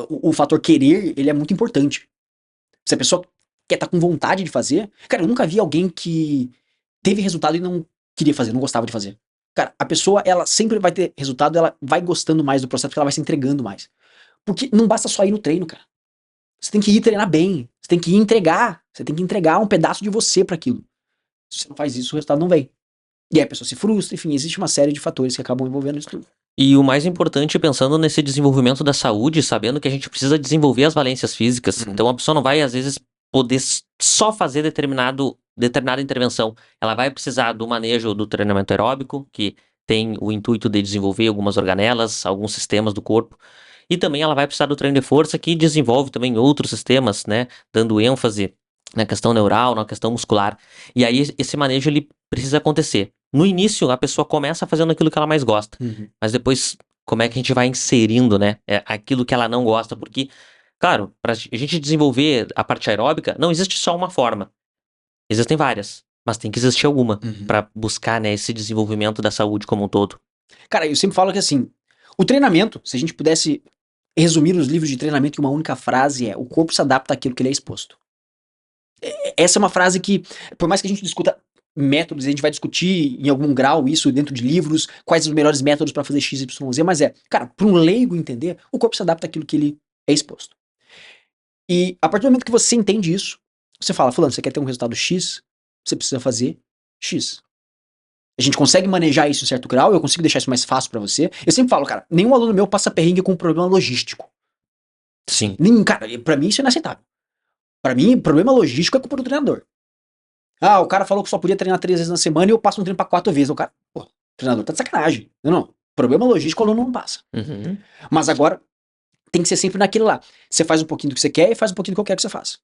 Speaker 2: O fator querer, ele é muito importante. Se a pessoa quer estar com vontade de fazer, cara, eu nunca vi alguém que teve resultado e não queria fazer, não gostava de fazer. Cara, a pessoa, ela sempre vai ter resultado, ela vai gostando mais do processo, porque ela vai se entregando mais. Porque não basta só ir no treino, cara. Você tem que ir treinar bem, você tem que ir entregar, você tem que entregar um pedaço de você pra aquilo. Se você não faz isso, o resultado não vem. E aí a pessoa se frustra, enfim, existe uma série de fatores que acabam envolvendo isso tudo.
Speaker 1: E o mais importante, pensando nesse desenvolvimento da saúde, sabendo que a gente precisa desenvolver as valências físicas.
Speaker 2: Uhum.
Speaker 1: Então a pessoa não vai, às vezes, poder só fazer determinada intervenção. Ela vai precisar do manejo do treinamento aeróbico, que tem o intuito de desenvolver algumas organelas, alguns sistemas do corpo. E também ela vai precisar do treino de força, que desenvolve também outros sistemas, né? Dando ênfase na questão neural, na questão muscular. E aí esse manejo ele precisa acontecer. No início, a pessoa começa fazendo aquilo que ela mais gosta.
Speaker 2: Uhum.
Speaker 1: Mas depois, como é que a gente vai inserindo, né? Aquilo que ela não gosta? Porque, claro, pra gente desenvolver a parte aeróbica, não existe só uma forma. Existem várias. Mas tem que existir alguma
Speaker 2: Uhum.
Speaker 1: pra buscar, né, esse desenvolvimento da saúde como um todo.
Speaker 2: Cara, eu sempre falo que assim, o treinamento, se a gente pudesse resumir os livros de treinamento em uma única frase, é: o corpo se adapta àquilo que ele é exposto. Essa é uma frase que, por mais que a gente discuta métodos, a gente vai discutir em algum grau isso dentro de livros, quais os melhores métodos para fazer X, Y, Z, mas cara, para um leigo entender, o corpo se adapta àquilo que ele é exposto. E a partir do momento que você entende isso, você fala: fulano, você quer ter um resultado X, você precisa fazer X. A gente consegue manejar isso em certo grau, eu consigo deixar isso mais fácil pra você. Eu sempre falo, cara, nenhum aluno meu passa perrengue com um problema logístico.
Speaker 1: Sim.
Speaker 2: Cara, pra mim isso é inaceitável. Pra mim, problema logístico é culpa do treinador. Ah, o cara falou que só podia treinar 3 vezes na semana e eu passo um treino pra 4 vezes. O cara, pô, o treinador tá de sacanagem. Não. Problema logístico o aluno não passa.
Speaker 1: Uhum.
Speaker 2: Mas agora, tem que ser sempre naquilo lá. Você faz um pouquinho do que você quer e faz um pouquinho do que eu quero que você faça.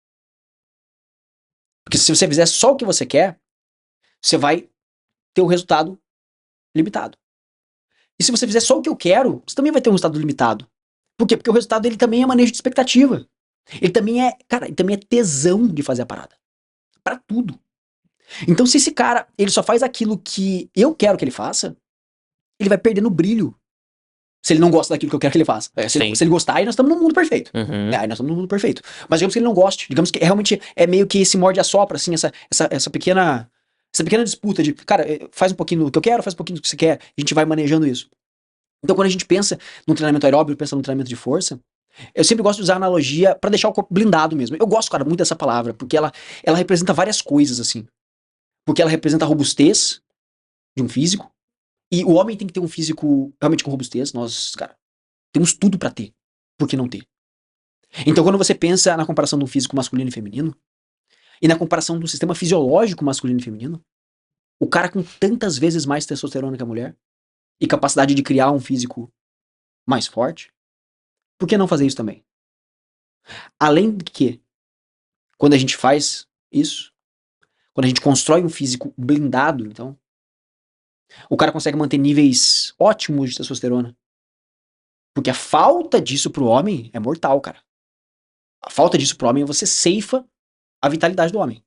Speaker 2: Porque se você fizer só o que você quer, você vai ter um resultado limitado. E se você fizer só o que eu quero, você também vai ter um resultado limitado. Por quê? Porque o resultado ele também é manejo de expectativa. Ele também é, cara, ele também é tesão de fazer a parada. Pra tudo. Então, se esse cara, ele só faz aquilo que eu quero que ele faça, ele vai perdendo o brilho. Se ele não gosta daquilo que eu quero que ele faça. Se ele gostar, aí nós estamos no mundo perfeito.
Speaker 1: Uhum.
Speaker 2: Aí nós estamos no mundo perfeito. Mas digamos que ele não goste. Digamos que realmente é meio que esse morde-a-sopra, assim, essa pequena disputa de, cara, faz um pouquinho do que eu quero, faz um pouquinho do que você quer. A gente vai manejando isso. Então, quando a gente pensa no treinamento aeróbico, pensa no treinamento de força, eu sempre gosto de usar a analogia pra deixar o corpo blindado mesmo. Eu gosto, cara, muito dessa palavra, porque ela representa várias coisas, assim. Porque ela representa a robustez de um físico, e o homem tem que ter um físico realmente com robustez. Nós, cara, temos tudo pra ter. Por que não ter? Então, quando você pensa na comparação do físico masculino e feminino, e na comparação do sistema fisiológico masculino e feminino, o cara com tantas vezes mais testosterona que a mulher, e capacidade de criar um físico mais forte, por que não fazer isso também? Além de que, quando a gente faz isso, quando a gente constrói um físico blindado, então, o cara consegue manter níveis ótimos de testosterona. Porque a falta disso pro homem é mortal, cara. A falta disso pro homem é você ceifa a vitalidade do homem.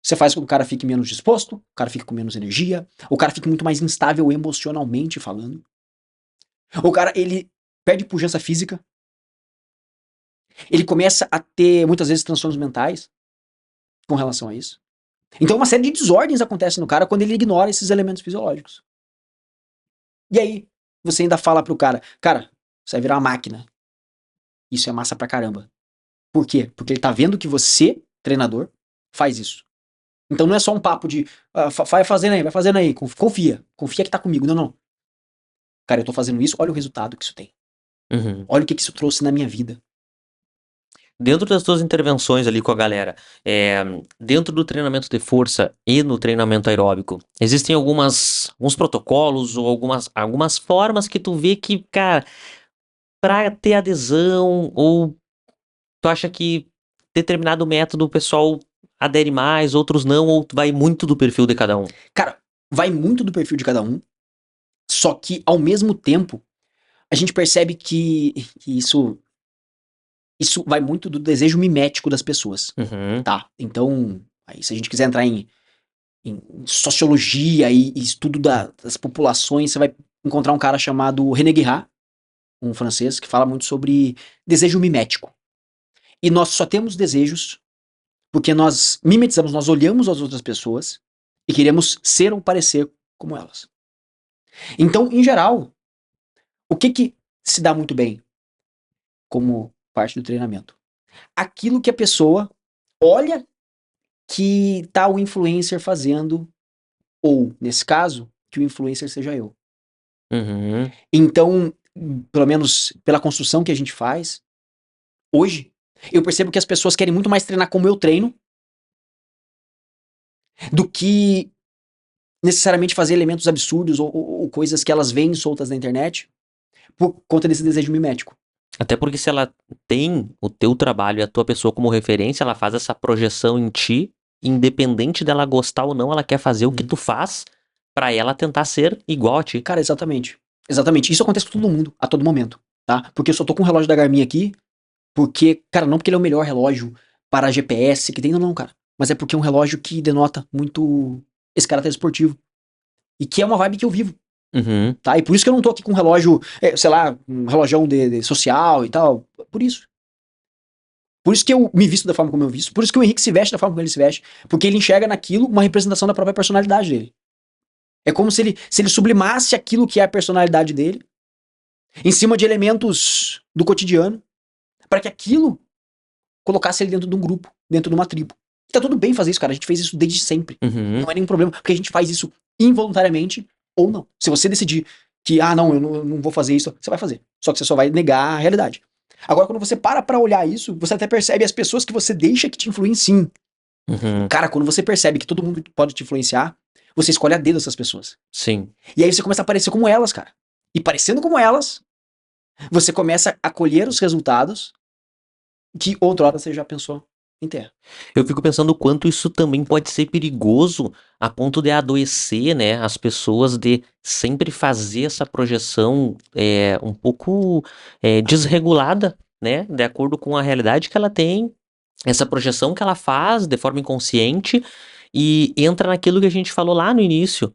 Speaker 2: Você faz com que o cara fique menos disposto, o cara fique com menos energia, o cara fique muito mais instável emocionalmente falando. O cara, ele perde pujança física. Ele começa a ter, muitas vezes, transtornos mentais com relação a isso. Então uma série de desordens acontece no cara quando ele ignora esses elementos fisiológicos. E aí, você ainda fala pro cara, você vai virar uma máquina. Isso é massa pra caramba. Por quê? Porque ele tá vendo que você, treinador, faz isso. Então não é só um papo de, vai fazendo aí, confia que tá comigo. Não, não. Cara, eu tô fazendo isso, olha o resultado que isso tem.
Speaker 1: Uhum.
Speaker 2: Olha o que isso trouxe na minha vida.
Speaker 1: Dentro das tuas intervenções ali com a galera, dentro do treinamento de força e no treinamento aeróbico, existem alguns protocolos ou algumas formas que tu vê que, cara, pra ter adesão, ou tu acha que determinado método o pessoal adere mais, outros não, ou vai muito do perfil de cada um?
Speaker 2: Cara, vai muito do perfil de cada um, só que ao mesmo tempo, a gente percebe que isso isso vai muito do desejo mimético das pessoas,
Speaker 1: Uhum.
Speaker 2: tá? Então, aí se a gente quiser entrar em sociologia e estudo das populações, você vai encontrar um cara chamado René Girard, um francês, que fala muito sobre desejo mimético. E nós só temos desejos porque nós mimetizamos, nós olhamos as outras pessoas e queremos ser ou parecer como elas. Então, em geral, o que se dá muito bem como parte do treinamento? Aquilo que a pessoa olha que tá o influencer fazendo, ou, nesse caso, que o influencer seja eu.
Speaker 1: Uhum.
Speaker 2: Então, pelo menos pela construção que a gente faz, hoje, eu percebo que as pessoas querem muito mais treinar como eu treino do que necessariamente fazer elementos absurdos ou coisas que elas veem soltas na internet por conta desse desejo mimético.
Speaker 1: Até porque se ela tem o teu trabalho e a tua pessoa como referência, ela faz essa projeção em ti, independente dela gostar ou não, ela quer fazer o que tu faz pra ela tentar ser igual a ti.
Speaker 2: Cara, exatamente. Exatamente. Isso acontece com todo mundo, a todo momento, tá? Porque eu só tô com o relógio da Garmin aqui, porque, cara, não porque ele é o melhor relógio para GPS que tem, não, cara. Mas é porque é um relógio que denota muito esse caráter esportivo. E que é uma vibe que eu vivo,
Speaker 1: Uhum.
Speaker 2: tá? E por isso que eu não tô aqui com um relógio, sei lá, um relógio de social e tal. Por isso. Por isso que eu me visto da forma como eu visto. Por isso que o Henrique se veste da forma como ele se veste. Porque ele enxerga naquilo uma representação da própria personalidade dele. É como se ele sublimasse aquilo que é a personalidade dele em cima de elementos do cotidiano para que aquilo colocasse ele dentro de um grupo, dentro de uma tribo. Tá tudo bem fazer isso, cara. A gente fez isso desde sempre.
Speaker 1: Uhum.
Speaker 2: Não é nenhum problema, porque a gente faz isso involuntariamente ou não. Se você decidir que, não, eu não vou fazer isso, você vai fazer. Só que você só vai negar a realidade. Agora, quando você para pra olhar isso, você até percebe as pessoas que você deixa que te influenciem.
Speaker 1: Uhum.
Speaker 2: Cara, quando você percebe que todo mundo pode te influenciar, você escolhe a dedo essas pessoas.
Speaker 1: Sim.
Speaker 2: E aí você começa a parecer como elas, cara. E parecendo como elas, você começa a colher os resultados que outrora você já pensou em ter.
Speaker 1: Eu fico pensando o quanto isso também pode ser perigoso a ponto de adoecer, né, as pessoas de sempre fazer essa projeção um pouco desregulada, né, de acordo com a realidade que ela tem, essa projeção que ela faz de forma inconsciente e entra naquilo que a gente falou lá no início.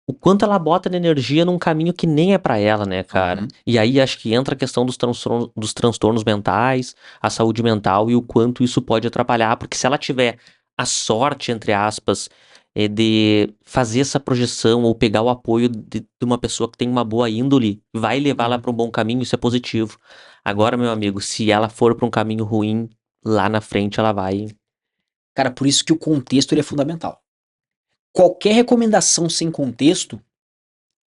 Speaker 1: O quanto ela bota de energia num caminho que nem é pra ela, né, cara?
Speaker 2: Uhum.
Speaker 1: E aí acho que entra a questão dos transtornos mentais, a saúde mental e o quanto isso pode atrapalhar, porque se ela tiver a sorte, entre aspas, de fazer essa projeção ou pegar o apoio de uma pessoa que tem uma boa índole, vai levá-la
Speaker 2: Uhum.
Speaker 1: pra um bom caminho, isso é positivo. Agora, meu amigo, se ela for pra um caminho ruim, lá na frente ela vai.
Speaker 2: Cara, por isso que o contexto ele é fundamental. Qualquer recomendação sem contexto,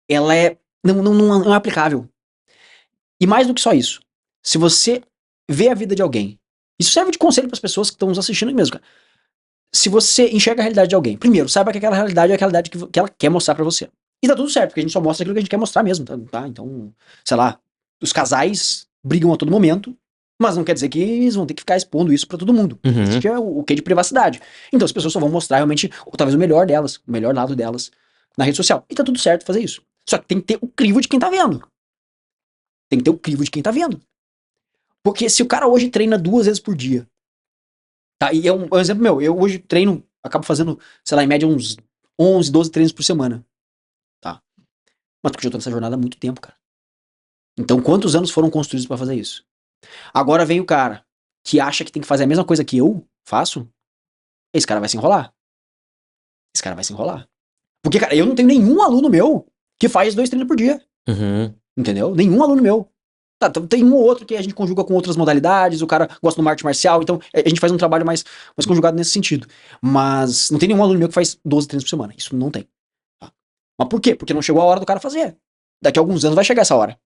Speaker 2: ela não é aplicável. E mais do que só isso, se você vê a vida de alguém, isso serve de conselho para as pessoas que estão nos assistindo aí mesmo, cara. Se você enxerga a realidade de alguém, primeiro, saiba que aquela realidade é a realidade que ela quer mostrar pra você. E tá tudo certo, porque a gente só mostra aquilo que a gente quer mostrar mesmo, tá? Então, sei lá, os casais brigam a todo momento, mas não quer dizer que eles vão ter que ficar expondo isso pra todo mundo.
Speaker 1: Uhum.
Speaker 2: Existe o quê de privacidade. Então as pessoas só vão mostrar realmente, ou talvez o melhor delas, o melhor lado delas na rede social. E tá tudo certo fazer isso. Só que tem que ter o crivo de quem tá vendo. Tem que ter o crivo de quem tá vendo. Porque se o cara hoje treina 2 vezes por dia, tá? E é um exemplo meu. Eu hoje treino, acabo fazendo, sei lá, em média uns 11, 12 treinos por semana, tá? Mas porque eu tô nessa jornada há muito tempo, cara. Então, quantos anos foram construídos pra fazer isso? Agora vem o cara que acha que tem que fazer a mesma coisa que eu faço, esse cara vai se enrolar. Esse cara vai se enrolar. Porque, cara, eu não tenho nenhum aluno meu que faz 2 treinos por dia,
Speaker 1: Uhum.
Speaker 2: entendeu? Nenhum aluno meu. Tá, tem um ou outro que a gente conjuga com outras modalidades, o cara gosta do arte marcial, então a gente faz um trabalho mais conjugado nesse sentido. Mas não tem nenhum aluno meu que faz 12 treinos por semana. Isso não tem. Tá? Mas por quê? Porque não chegou a hora do cara fazer. Daqui a alguns anos vai chegar essa hora.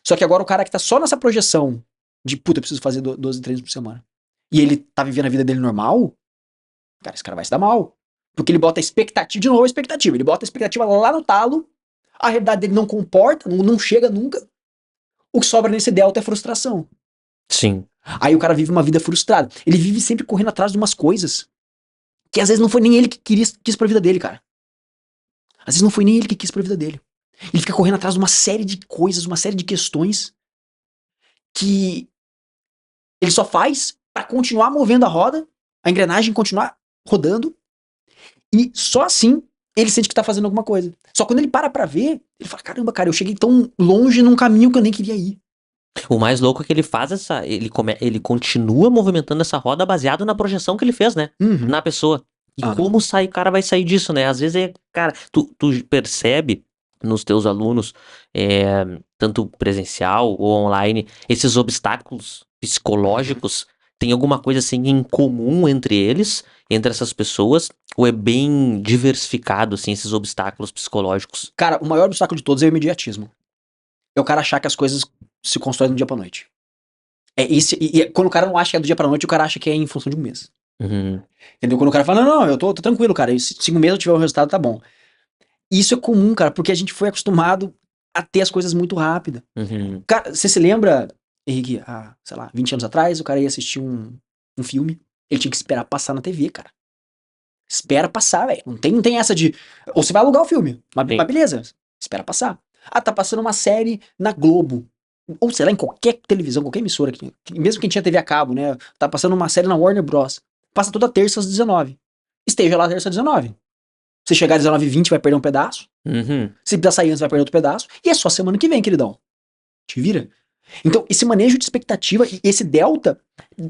Speaker 2: Só que agora o cara que tá só nessa projeção de, puta, eu preciso fazer 12 treinos por semana. E ele tá vivendo a vida dele normal, cara, esse cara vai se dar mal. Porque ele bota a expectativa, de novo a expectativa, ele bota a expectativa lá no talo, a realidade dele não comporta, não chega nunca. O que sobra nesse delta é frustração.
Speaker 1: Sim.
Speaker 2: Aí o cara vive uma vida frustrada. Ele vive sempre correndo atrás de umas coisas que às vezes não foi nem ele que quis pra vida dele, cara. Às vezes não foi nem ele que quis pra vida dele. Ele fica correndo atrás de uma série de coisas, uma série de questões que Ele só faz pra continuar movendo a roda, a engrenagem continuar rodando, e só assim ele sente que tá fazendo alguma coisa. Só quando ele para pra ver, ele fala, caramba, cara, eu cheguei tão longe num caminho que eu nem queria ir.
Speaker 1: O mais louco é que ele faz essa. Ele continua movimentando essa roda baseado na projeção que ele fez, né?
Speaker 2: Uhum.
Speaker 1: Na pessoa. E
Speaker 2: Aham.
Speaker 1: como o cara vai sair disso, né? Às vezes é. Cara, tu percebe nos teus alunos, tanto presencial ou online, esses obstáculos psicológicos. Tem alguma coisa assim em comum entre eles, entre essas pessoas? Ou é bem diversificado, assim, esses obstáculos psicológicos?
Speaker 2: Cara, o maior obstáculo de todos é o imediatismo. É o cara achar que as coisas se constroem do dia pra noite. Quando o cara não acha que é do dia pra noite, o cara acha que é em função de um mês.
Speaker 1: Uhum.
Speaker 2: Entendeu? Quando o cara fala, não, eu tô tranquilo, cara. Se um mês eu tiver um resultado, tá bom. Isso é comum, cara, porque a gente foi acostumado a ter as coisas muito rápido.
Speaker 1: Uhum.
Speaker 2: Cara, você se lembra, Henrique, sei lá, 20 anos atrás, o cara ia assistir um filme, ele tinha que esperar passar na TV, cara. Espera passar, velho. Não tem essa de. Ou você vai alugar o filme, mas
Speaker 1: Sim.
Speaker 2: beleza, espera passar. Ah, tá passando uma série na Globo. Ou sei lá, em qualquer televisão, qualquer emissora, mesmo quem tinha TV a cabo, né? Tá passando uma série na Warner Bros. Passa toda terça às 19. Esteja lá terça às 19. Se chegar às 19h20, vai perder um pedaço.
Speaker 1: Uhum.
Speaker 2: Se precisar sair antes, vai perder outro pedaço. E é só semana que vem, queridão. Te vira. Então, esse manejo de expectativa e esse delta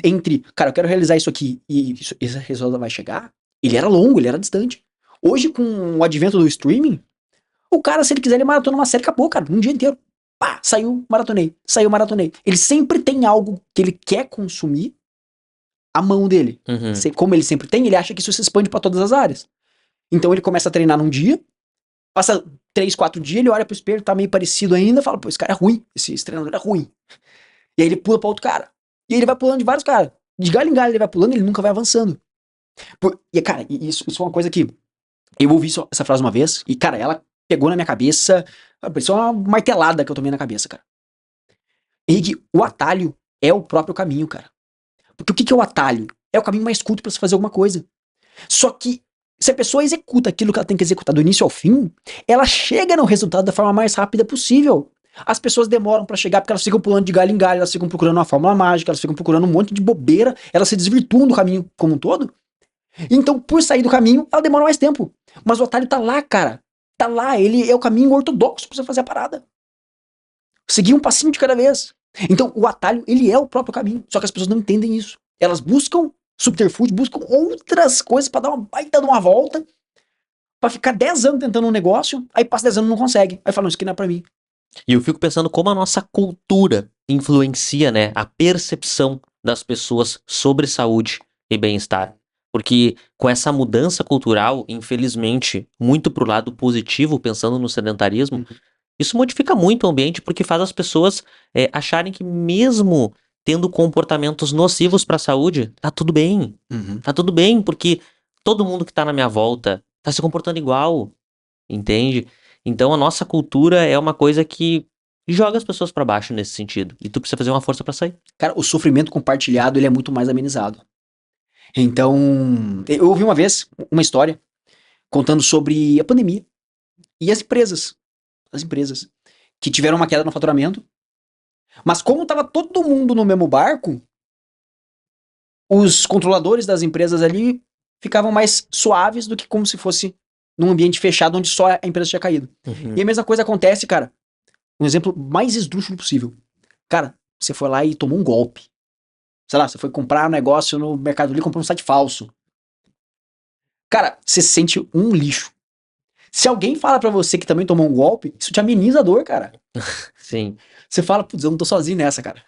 Speaker 2: entre, cara, eu quero realizar isso aqui e esse resultado vai chegar, ele era longo, ele era distante. Hoje, com o advento do streaming, o cara, se ele quiser, ele maratona uma série, acabou, cara, um dia inteiro. Pá, saiu, maratonei. Saiu, maratonei. Ele sempre tem algo que ele quer consumir à mão dele.
Speaker 1: Uhum.
Speaker 2: Como ele sempre tem, ele acha que isso se expande pra todas as áreas. Então ele começa a treinar num dia, passa 3, 4 dias, ele olha pro espelho, tá meio parecido ainda, fala, pô, esse cara é ruim, esse treinador é ruim. E aí ele pula pra outro cara. E aí ele vai pulando de vários caras. De galho em galho ele vai pulando, ele nunca vai avançando. E, cara, isso é uma coisa que eu ouvi essa frase uma vez, e, cara, ela pegou na minha cabeça, parecia uma martelada que eu tomei na cabeça, cara. Henrique, o atalho é o próprio caminho, cara. Porque o que é o atalho? É o caminho mais curto pra você fazer alguma coisa. Só que, se a pessoa executa aquilo que ela tem que executar do início ao fim, ela chega no resultado da forma mais rápida possível. As pessoas demoram pra chegar porque elas ficam pulando de galho em galho, elas ficam procurando uma fórmula mágica, elas ficam procurando um monte de bobeira, elas se desvirtuam do caminho como um todo. Então, por sair do caminho, ela demora mais tempo. Mas o atalho tá lá, cara. Tá lá, ele é o caminho ortodoxo pra você fazer a parada. Seguir um passinho de cada vez. Então, o atalho, ele é o próprio caminho. Só que as pessoas não entendem isso. Elas buscam subterfúgio, buscam outras coisas pra dar uma baita de uma volta, pra ficar 10 anos tentando um negócio, aí passa 10 anos e não consegue. Aí falam, isso aqui não é pra mim.
Speaker 1: E eu fico pensando como a nossa cultura influencia, né, a percepção das pessoas sobre saúde e bem-estar. Porque com essa mudança cultural, infelizmente, muito pro lado positivo, pensando no sedentarismo, isso modifica muito o ambiente porque faz as pessoas acharem que mesmo tendo comportamentos nocivos para a saúde, tá tudo bem. Tá tudo bem, porque todo mundo que tá na minha volta tá se comportando igual, entende? Então a nossa cultura é uma coisa que joga as pessoas para baixo nesse sentido. E tu precisa fazer uma força para sair.
Speaker 2: Cara, o sofrimento compartilhado, ele é muito mais amenizado. Então, eu ouvi uma vez uma história contando sobre a pandemia e as empresas que tiveram uma queda no faturamento, mas como estava todo mundo no mesmo barco, os controladores das empresas ali ficavam mais suaves do que como se fosse num ambiente fechado onde só a empresa tinha caído. E a mesma coisa acontece, cara, um exemplo mais esdrúxulo possível. Cara, você foi lá e tomou um golpe. Sei lá, você foi comprar um negócio no Mercado Livre, comprou um site falso. Cara, você se sente um lixo. Se alguém fala pra você que também tomou um golpe, isso te ameniza a dor, cara.
Speaker 1: Sim.
Speaker 2: Você fala, putz, eu não tô sozinho nessa, cara.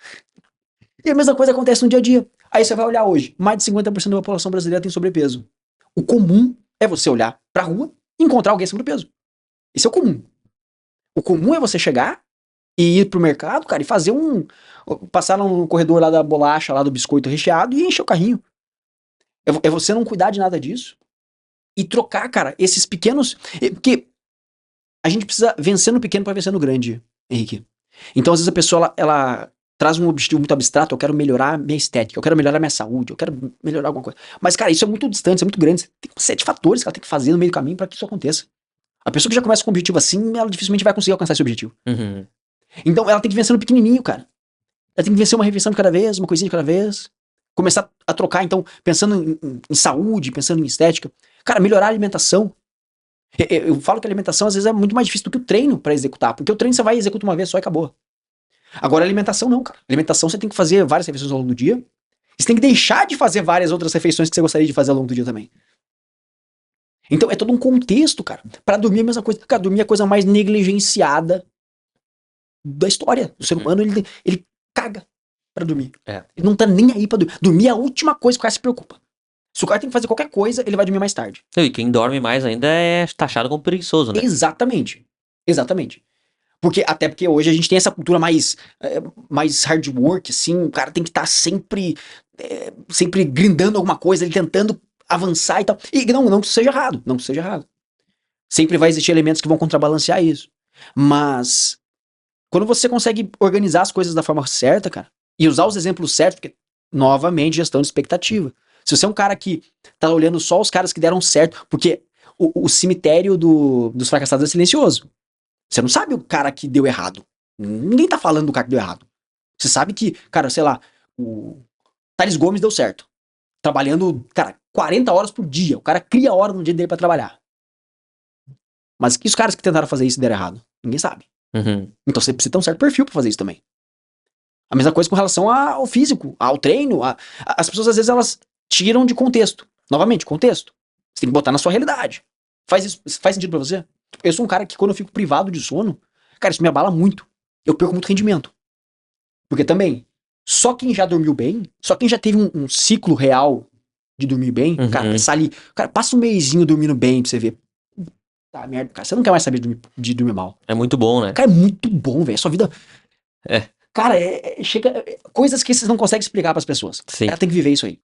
Speaker 2: E a mesma coisa acontece no dia a dia. Aí você vai olhar hoje, mais de 50% da população brasileira tem sobrepeso. O comum é você olhar pra rua e encontrar alguém sobrepeso. Esse é o comum. O comum é você chegar e ir pro mercado, cara, e fazer passar no corredor lá da bolacha, lá do biscoito recheado e encher o carrinho. É você não cuidar de nada disso e trocar, cara, esses pequenos. Porque a gente precisa vencer no pequeno pra vencer no grande, Henrique. Então, às vezes a pessoa, ela traz um objetivo muito abstrato, eu quero melhorar minha estética, eu quero melhorar minha saúde, eu quero melhorar alguma coisa. Mas, cara, isso é muito distante, isso é muito grande. Tem 7 fatores que ela tem que fazer no meio do caminho pra que isso aconteça. A pessoa que já começa com um objetivo assim, ela dificilmente vai conseguir alcançar esse objetivo.
Speaker 1: Uhum.
Speaker 2: Então, ela tem que vencer no pequenininho, cara. Ela tem que vencer uma refeição de cada vez, uma coisinha de cada vez. Começar a trocar, então, pensando em saúde, pensando em estética. Cara, melhorar a alimentação. Eu falo que a alimentação às vezes é muito mais difícil do que o treino pra executar, porque o treino você vai e executa uma vez só e acabou. Agora a alimentação não, cara. A alimentação você tem que fazer várias refeições ao longo do dia. Você tem que deixar de fazer várias outras refeições que você gostaria de fazer ao longo do dia também. Então é todo um contexto, cara. Pra dormir é a mesma coisa. Cara, dormir é a coisa mais negligenciada da história. O ser humano, ele caga pra dormir. Ele não tá nem aí pra dormir. Dormir é a última coisa que o cara se preocupa. Se o cara tem que fazer qualquer coisa, ele vai dormir mais tarde.
Speaker 1: E quem dorme mais ainda é taxado como preguiçoso, né?
Speaker 2: Exatamente. Exatamente. Até porque hoje a gente tem essa cultura mais hard work, assim, o cara tem que estar sempre grindando alguma coisa, ele tentando avançar e tal. E não que isso seja errado, não que isso seja errado. Sempre vai existir elementos que vão contrabalancear isso. Mas quando você consegue organizar as coisas da forma certa, cara, e usar os exemplos certos, porque, novamente, gestão de expectativa. Se você é um cara que tá olhando só os caras que deram certo, porque o cemitério dos fracassados é silencioso. Você não sabe o cara que deu errado. Ninguém tá falando do cara que deu errado. Você sabe que, cara, sei lá, o Thales Gomes deu certo. Trabalhando, cara, 40 horas por dia. O cara cria hora no dia dele pra trabalhar. Mas que os caras que tentaram fazer isso deram errado? Ninguém sabe.
Speaker 1: Uhum.
Speaker 2: Então você precisa ter um certo perfil pra fazer isso também. A mesma coisa com relação ao físico, ao treino. As pessoas, às vezes, elas tiram de contexto. Novamente, contexto. Você tem que botar na sua realidade. Faz sentido pra você? Eu sou um cara que, quando eu fico privado de sono, cara, isso me abala muito. Eu perco muito rendimento. Porque também, só quem já dormiu bem, só quem já teve um ciclo real de dormir bem, cara, pensar ali, cara, passa um mesinho dormindo bem pra você ver. Tá, merda, cara, você não quer mais saber de dormir mal.
Speaker 1: É muito bom, né?
Speaker 2: Cara, é muito bom, velho. Sua vida.
Speaker 1: É.
Speaker 2: Cara, chega. Coisas que vocês não conseguem explicar pras pessoas.
Speaker 1: Sim.
Speaker 2: Ela tem que viver isso aí.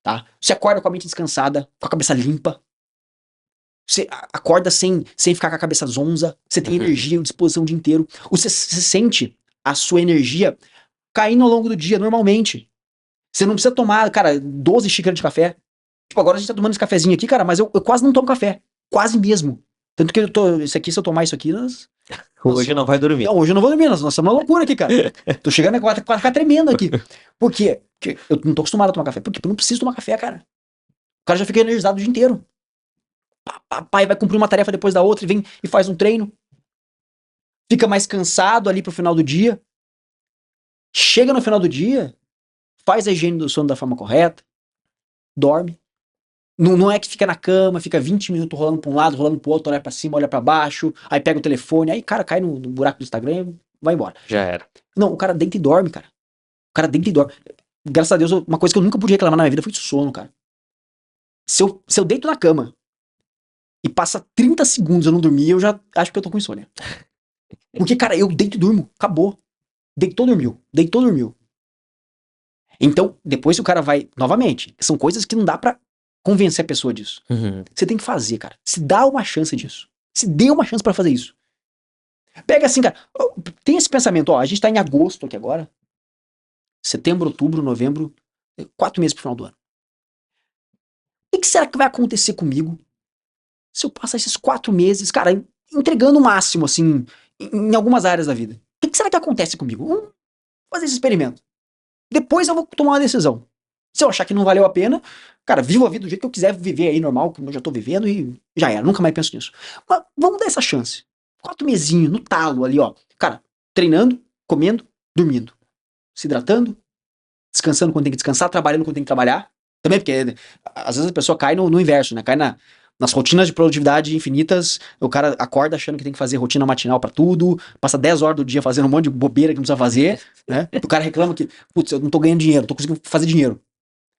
Speaker 2: Tá? Você acorda com a mente descansada, com a cabeça limpa. Você acorda sem ficar com a cabeça zonza. Você tem energia e disposição o dia inteiro. Você sente a sua energia caindo ao longo do dia, normalmente. Você não precisa tomar, cara, 12 xícaras de café. Tipo, agora a gente tá tomando esse cafezinho aqui, cara, mas eu quase não tomo café. Quase mesmo. Tanto que se eu tomar isso aqui,
Speaker 1: Hoje não vai dormir.
Speaker 2: Não, hoje eu não vou dormir, nós estamos uma loucura aqui, cara. Tô chegando a ficar tremendo aqui. Por quê? Porque eu não tô acostumado a tomar café. Por quê? Porque eu não preciso tomar café, cara. O cara já fica energizado o dia inteiro. Papai vai cumprir uma tarefa depois da outra e vem e faz um treino. Fica mais cansado ali pro final do dia. Chega no final do dia, faz a higiene do sono da forma correta, dorme. Não é que fica na cama, fica 20 minutos rolando pra um lado, rolando pro outro, olha pra cima, olha pra baixo, aí pega o telefone, aí cara cai no buraco do Instagram e vai embora.
Speaker 1: Já era.
Speaker 2: Não, o cara deita e dorme, cara. O cara deita e dorme. Graças a Deus, uma coisa que eu nunca pude reclamar na minha vida foi sono, cara. Se eu deito na cama e passa 30 segundos eu não dormir, eu já acho que eu tô com insônia. Porque, cara, eu deito e durmo. Acabou. Deitou, dormiu. Deitou, dormiu. Então, depois o cara vai... Novamente, são coisas que não dá pra convencer a pessoa disso. Você tem que fazer, cara. Se dá uma chance disso. Se dê uma chance pra fazer isso. Pega assim, cara. Tem esse pensamento, ó. A gente tá em agosto aqui agora. Setembro, outubro, novembro. 4 meses pro final do ano. O que será que vai acontecer comigo se eu passar esses 4 meses, cara, entregando o máximo, assim, em algumas áreas da vida? O que será que acontece comigo? Vamos fazer esse experimento. Depois eu vou tomar uma decisão. Se eu achar que não valeu a pena, cara, vivo a vida do jeito que eu quiser viver aí, normal, como eu já tô vivendo, e já era, nunca mais penso nisso. Mas vamos dar essa chance. 4 mesinhos, no talo ali, ó. Cara, treinando, comendo, dormindo. Se hidratando, descansando quando tem que descansar, trabalhando quando tem que trabalhar. Também porque, às vezes a pessoa cai no inverso, né? Cai nas rotinas de produtividade infinitas, o cara acorda achando que tem que fazer rotina matinal pra tudo, passa 10 horas do dia fazendo um monte de bobeira que não precisa fazer, né? O cara reclama que, putz, eu não tô ganhando dinheiro, tô conseguindo fazer dinheiro.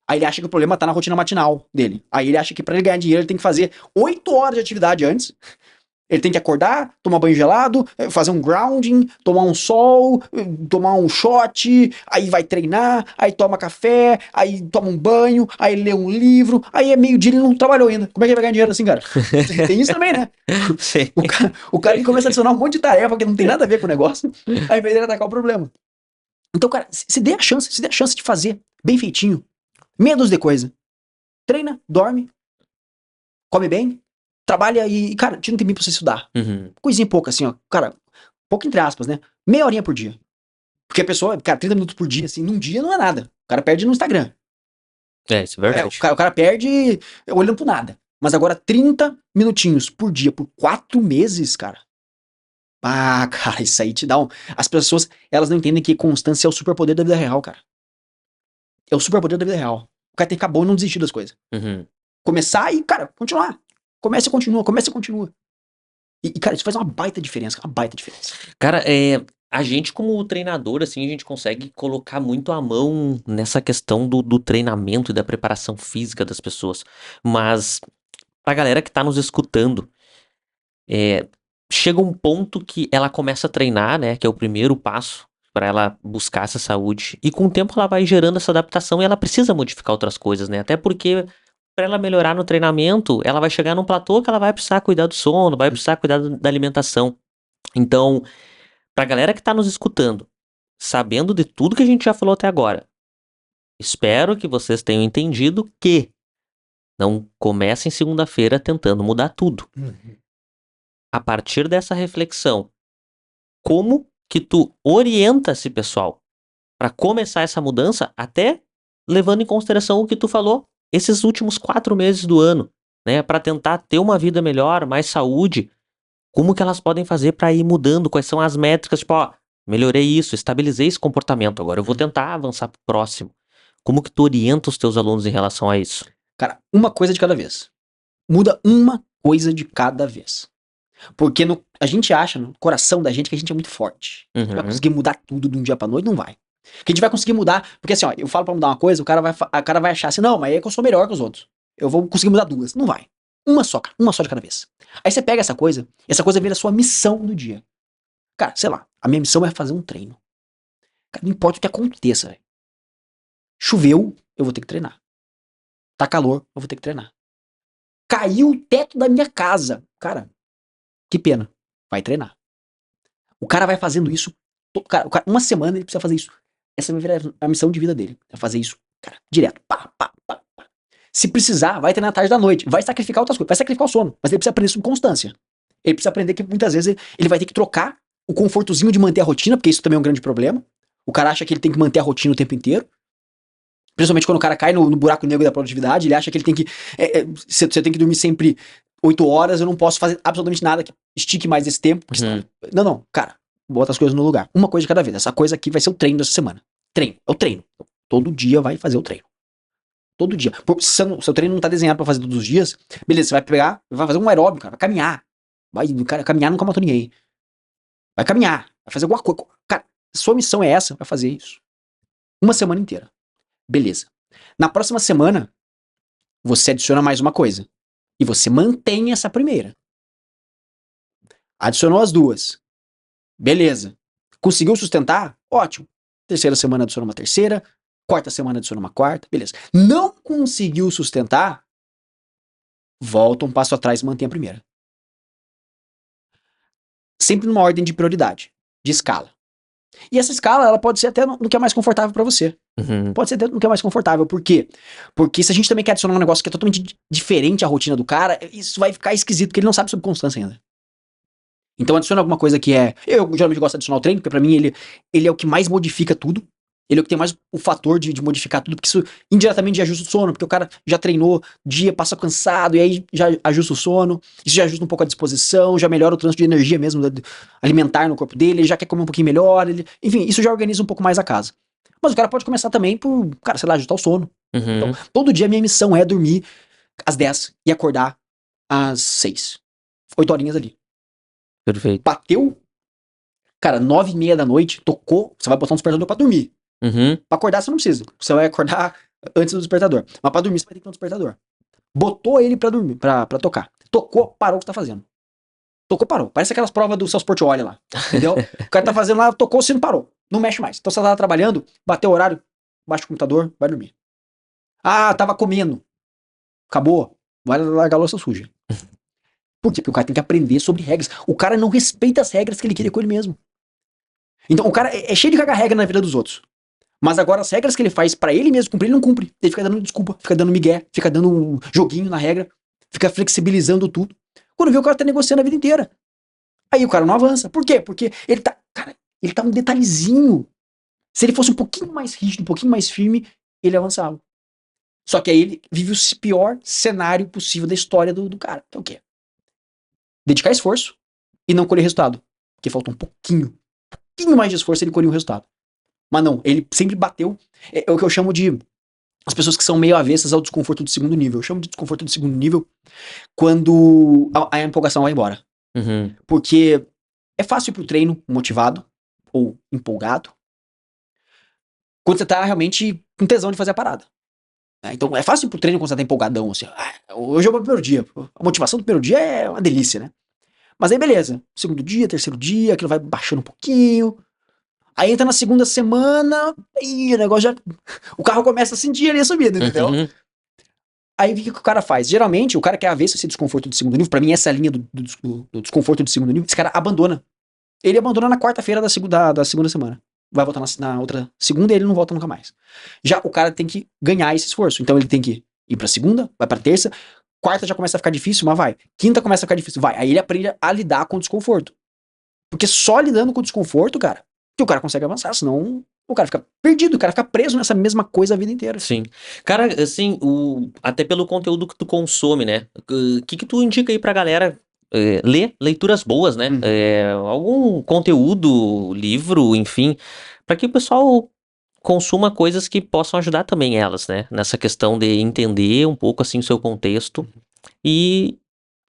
Speaker 2: Aí ele acha que o problema tá na rotina matinal dele. Aí ele acha que pra ele ganhar dinheiro ele tem que fazer 8 horas de atividade antes. Ele tem que acordar, tomar banho gelado, fazer um grounding, tomar um sol, tomar um shot, aí vai treinar, aí toma café, aí toma um banho, aí lê um livro, aí é meio-dia e ele não trabalhou ainda. Como é que ele vai ganhar dinheiro assim, cara? Tem isso também, né?
Speaker 1: Sim.
Speaker 2: O cara que começa a adicionar um monte de tarefa que não tem nada a ver com o negócio, ao invés dele atacar o problema. Então, cara, se dê a chance de fazer bem feitinho, meia dúzia de coisa. Treina, dorme, come bem, trabalha e, cara, tira um tempinho pra você estudar. Coisinha pouca, assim, ó. Cara, pouco entre aspas, né? Meia horinha por dia. Porque a pessoa, cara, 30 minutos por dia, assim, num dia não é nada. O cara perde no Instagram.
Speaker 1: Isso é verdade.
Speaker 2: O cara perde olhando pro nada. Mas agora 30 minutinhos por dia, por 4 meses, cara. Ah, cara, isso aí te dá um... As pessoas, elas não entendem que constância é o superpoder da vida real, cara. É o superpoder da vida real. O cara tem que ficar bom e não desistir das coisas.
Speaker 1: Uhum.
Speaker 2: Começar e, cara, continuar. Começa e continua, começa e continua. E, cara, isso faz uma baita diferença, uma baita diferença.
Speaker 1: Cara, a gente como treinador, assim, a gente consegue colocar muito a mão nessa questão do treinamento e da preparação física das pessoas. Mas pra galera que tá nos escutando, chega um ponto que ela começa a treinar, né? Que é o primeiro passo pra ela buscar essa saúde. E com o tempo ela vai gerando essa adaptação e ela precisa modificar outras coisas, né? Até porque pra ela melhorar no treinamento, ela vai chegar num platô que ela vai precisar cuidar do sono, vai precisar cuidar da alimentação. Então, pra galera que tá nos escutando, sabendo de tudo que a gente já falou até agora, espero que vocês tenham entendido que não comecem segunda-feira tentando mudar tudo. A partir dessa reflexão, como que tu orienta esse pessoal pra começar essa mudança, até levando em consideração o que tu falou, esses últimos 4 meses do ano, né, pra tentar ter uma vida melhor, mais saúde, como que elas podem fazer pra ir mudando, quais são as métricas, tipo, ó, melhorei isso, estabilizei esse comportamento, agora eu vou tentar avançar pro próximo. Como que tu orienta os teus alunos em relação a isso?
Speaker 2: Cara, uma coisa de cada vez. Muda uma coisa de cada vez. Porque a gente acha, no coração da gente, que a gente é muito forte. A gente vai conseguir mudar tudo de um dia pra noite? Não vai. Que a gente vai conseguir mudar, porque assim, ó, eu falo pra mudar uma coisa, o cara vai achar assim, não, mas é que eu sou melhor que os outros. Eu vou conseguir mudar duas. Não vai. Uma só, cara. Uma só de cada vez. Aí você pega essa coisa vira a sua missão do dia. Cara, sei lá, a minha missão é fazer um treino. Cara, não importa o que aconteça, velho. Choveu, eu vou ter que treinar. Tá calor, eu vou ter que treinar. Caiu o teto da minha casa. Cara, que pena. Vai treinar. O cara vai fazendo isso. Cara, uma semana ele precisa fazer isso. Essa vai virar a missão de vida dele. É fazer isso, cara, direto. Pá, pá, pá, pá. Se precisar, vai treinar tarde da noite. Vai sacrificar outras coisas. Vai sacrificar o sono. Mas ele precisa aprender isso com constância. Ele precisa aprender que muitas vezes ele vai ter que trocar o confortozinho de manter a rotina, porque isso também é um grande problema. O cara acha que ele tem que manter a rotina o tempo inteiro. Principalmente quando o cara cai no buraco negro da produtividade, ele acha que ele tem que. Você tem que dormir sempre 8 horas, eu não posso fazer absolutamente nada que estique mais esse tempo. Senão... Não, cara, bota as coisas no lugar. Uma coisa de cada vez. Essa coisa aqui vai ser o treino dessa semana. Treino, é o treino. Todo dia vai fazer o treino. Todo dia. Se o seu treino não tá desenhado pra fazer todos os dias, beleza, você vai pegar, vai fazer um aeróbico, cara, vai caminhar. Cara, caminhar nunca matou ninguém. Vai caminhar, vai fazer alguma coisa. Cara, sua missão é essa, vai fazer isso. Uma semana inteira. Beleza. Na próxima semana, você adiciona mais uma coisa. E você mantém essa primeira. Adicionou as duas. Beleza. Conseguiu sustentar? Ótimo. Terceira semana adiciona uma terceira. Quarta semana adiciona uma quarta. Beleza. Não conseguiu sustentar? Volta um passo atrás e mantém a primeira. Sempre numa ordem de prioridade. De escala. E essa escala, ela pode ser até no que é mais confortável pra você. Pode ser até no que é mais confortável. Por quê? Porque se a gente também quer adicionar um negócio que é totalmente diferente à rotina do cara, isso vai ficar esquisito, porque ele não sabe sobre constância ainda. Então adiciona alguma coisa que é... Eu geralmente gosto de adicionar o treino, porque pra mim ele é o que mais modifica tudo. Ele é o que tem mais o fator de modificar tudo, porque isso indiretamente já ajusta o sono, porque o cara já treinou dia, passa cansado, e aí já ajusta o sono, isso já ajusta um pouco a disposição, já melhora o trânsito de energia mesmo, alimentar no corpo dele, ele já quer comer um pouquinho melhor, enfim, isso já organiza um pouco mais a casa. Mas o cara pode começar também por, cara, sei lá, ajustar o sono. Então, todo dia a minha missão é dormir às 10 e acordar às 6. 8 horinhas ali.
Speaker 1: Perfeito.
Speaker 2: Bateu, cara, 9:30 da noite, tocou, você vai botar um despertador pra dormir. Pra acordar você não precisa. Você vai acordar antes do despertador. Mas pra dormir você vai ter que ter um despertador. Botou ele pra dormir, pra tocar. Tocou, parou o que você tá fazendo. Tocou, parou. Parece aquelas provas do Celso Portiolli lá. Entendeu? O cara tá fazendo lá, tocou, o sino parou. Não mexe mais. Então você tá trabalhando, bateu o horário, baixa o computador, vai dormir. Ah, tava comendo. Acabou. Vai largar a louça suja. Por quê? Porque o cara tem que aprender sobre regras. O cara não respeita as regras que ele queria com ele mesmo. Então o cara é cheio de cagar regra na vida dos outros. Mas agora as regras que ele faz pra ele mesmo cumprir, ele não cumpre. Ele fica dando desculpa, fica dando migué, fica dando um joguinho na regra, fica flexibilizando tudo. Quando vê, o cara tá negociando a vida inteira. Aí o cara não avança. Por quê? Porque ele tá, cara, ele tá um detalhezinho Se ele fosse um pouquinho mais rígido, um pouquinho mais firme, ele avançava. Só que aí ele vive o pior cenário possível da história do cara. Então o quê? Dedicar esforço e não colher resultado. Porque faltou um pouquinho mais de esforço, ele colhia o resultado. Mas não, ele sempre bateu. É o que eu chamo de as pessoas que são meio avessas ao desconforto do segundo nível. Eu chamo de desconforto do segundo nível quando a empolgação vai embora.
Speaker 1: Uhum.
Speaker 2: Porque é fácil ir pro treino motivado ou empolgado quando você tá realmente com tesão de fazer a parada. Né? Então é fácil ir pro treino quando você tá empolgadão, assim. Hoje é o meu primeiro dia. A motivação do primeiro dia é uma delícia, né? Mas aí beleza. Segundo dia, terceiro dia, aquilo vai baixando um pouquinho. Aí entra na segunda semana e o negócio já. O carro começa a sentir ali a subida, entendeu?
Speaker 1: Uhum.
Speaker 2: Aí o que o cara faz? Geralmente, o cara quer avesso esse desconforto do segundo nível. Pra mim, essa é a linha do desconforto do segundo nível. Esse cara abandona. Ele abandona na quarta-feira da segunda semana. Vai voltar na outra segunda e ele não volta nunca mais. Já o cara tem que ganhar esse esforço. Então ele tem que ir pra segunda, vai pra terça. Quarta já começa a ficar difícil, mas vai. Quinta começa a ficar difícil, vai. Aí ele aprende a lidar com o desconforto. Porque só lidando com o desconforto, cara, que o cara consegue avançar. Senão o cara fica perdido, o cara fica preso nessa mesma coisa a vida inteira.
Speaker 1: Sim. Cara, assim, até pelo conteúdo que tu consome, né? O que tu indica aí pra galera ler leituras boas, né? Algum conteúdo, livro, enfim, pra que o pessoal consuma coisas que possam ajudar também elas, né? Nessa questão de entender um pouco, assim, o seu contexto e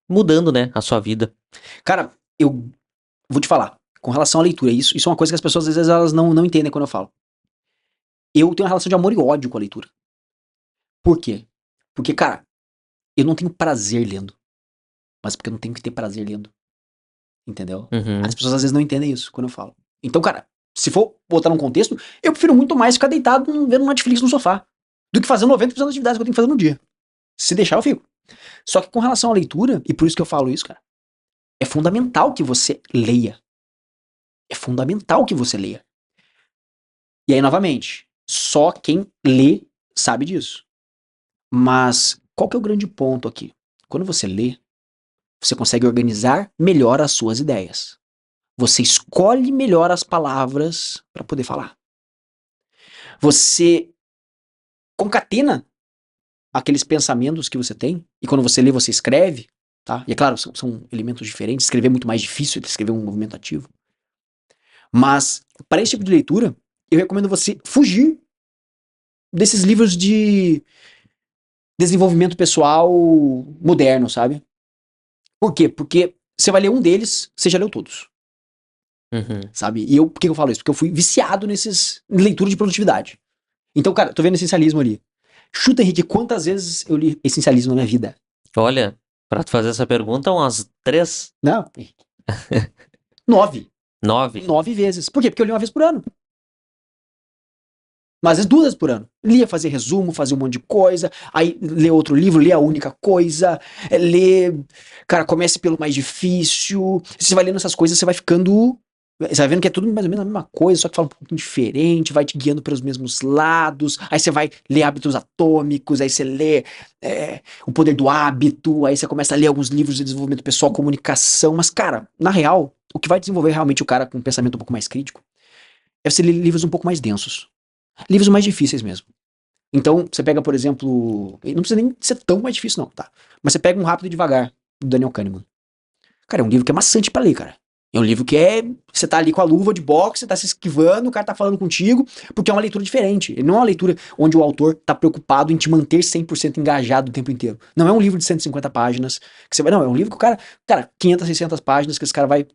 Speaker 1: mudando, né, a sua vida.
Speaker 2: Cara, eu vou te falar, com relação à leitura, isso é uma coisa que as pessoas às vezes elas não entendem quando eu falo. Eu tenho uma relação de amor e ódio com a leitura. Por quê? Porque, cara, eu não tenho prazer lendo. Mas porque eu não tenho que ter prazer lendo. Entendeu?
Speaker 1: Uhum.
Speaker 2: As pessoas às vezes não entendem isso quando eu falo. Então, cara, se for botar num contexto, eu prefiro muito mais ficar deitado vendo Netflix no sofá do que fazer 90% das atividades que eu tenho que fazer no dia. Se deixar, eu fico. Só que com relação à leitura, e por isso que eu falo isso, cara, é fundamental que você leia. É fundamental que você leia. E aí, novamente, só quem lê sabe disso. Mas qual que é o grande ponto aqui? Quando você lê, você consegue organizar melhor as suas ideias. Você escolhe melhor as palavras para poder falar. Você concatena aqueles pensamentos que você tem, e quando você lê, você escreve, tá? E é claro, são elementos diferentes, escrever é muito mais difícil do que escrever um movimento ativo. Mas, para esse tipo de leitura, eu recomendo você fugir desses livros de desenvolvimento pessoal moderno, sabe? Por quê? Porque você vai ler um deles, você já leu todos.
Speaker 1: Uhum.
Speaker 2: Sabe? E por que eu falo isso? Porque eu fui viciado nesses leitura de produtividade. Então, cara, tô vendo essencialismo ali. Chuta, Henrique, quantas vezes eu li essencialismo na minha vida?
Speaker 1: Olha, pra tu fazer essa pergunta, umas 3,
Speaker 2: Não, Henrique. 9.
Speaker 1: 9.
Speaker 2: 9 vezes. Por quê? Porque eu li uma vez por ano. Mas às vezes 2 vezes por ano. Lia, fazer resumo, fazia um monte de coisa, aí lê outro livro, lê a única coisa, lê... Cara, comece pelo mais difícil. Você vai lendo essas coisas, você vai ficando... Você vai vendo que é tudo mais ou menos a mesma coisa, só que fala um pouquinho diferente, vai te guiando pelos mesmos lados, aí você vai ler Hábitos Atômicos, aí você lê O Poder do Hábito, aí você começa a ler alguns livros de desenvolvimento pessoal, comunicação, mas cara, na real, o que vai desenvolver realmente o cara com um pensamento um pouco mais crítico é você ler livros um pouco mais densos. Livros mais difíceis mesmo. Então, você pega, por exemplo, não precisa nem ser tão mais difícil não, tá? Mas você pega um Rápido e Devagar, do Daniel Kahneman. Cara, é um livro que é maçante pra ler, cara. É um livro que você tá ali com a luva de boxe, você tá se esquivando, o cara tá falando contigo, porque é uma leitura diferente. Ele não é uma leitura onde o autor tá preocupado em te manter 100% engajado o tempo inteiro. Não é um livro de 150 páginas, que você vai, não, é um livro que o cara, 500, 600 páginas, que esse cara vai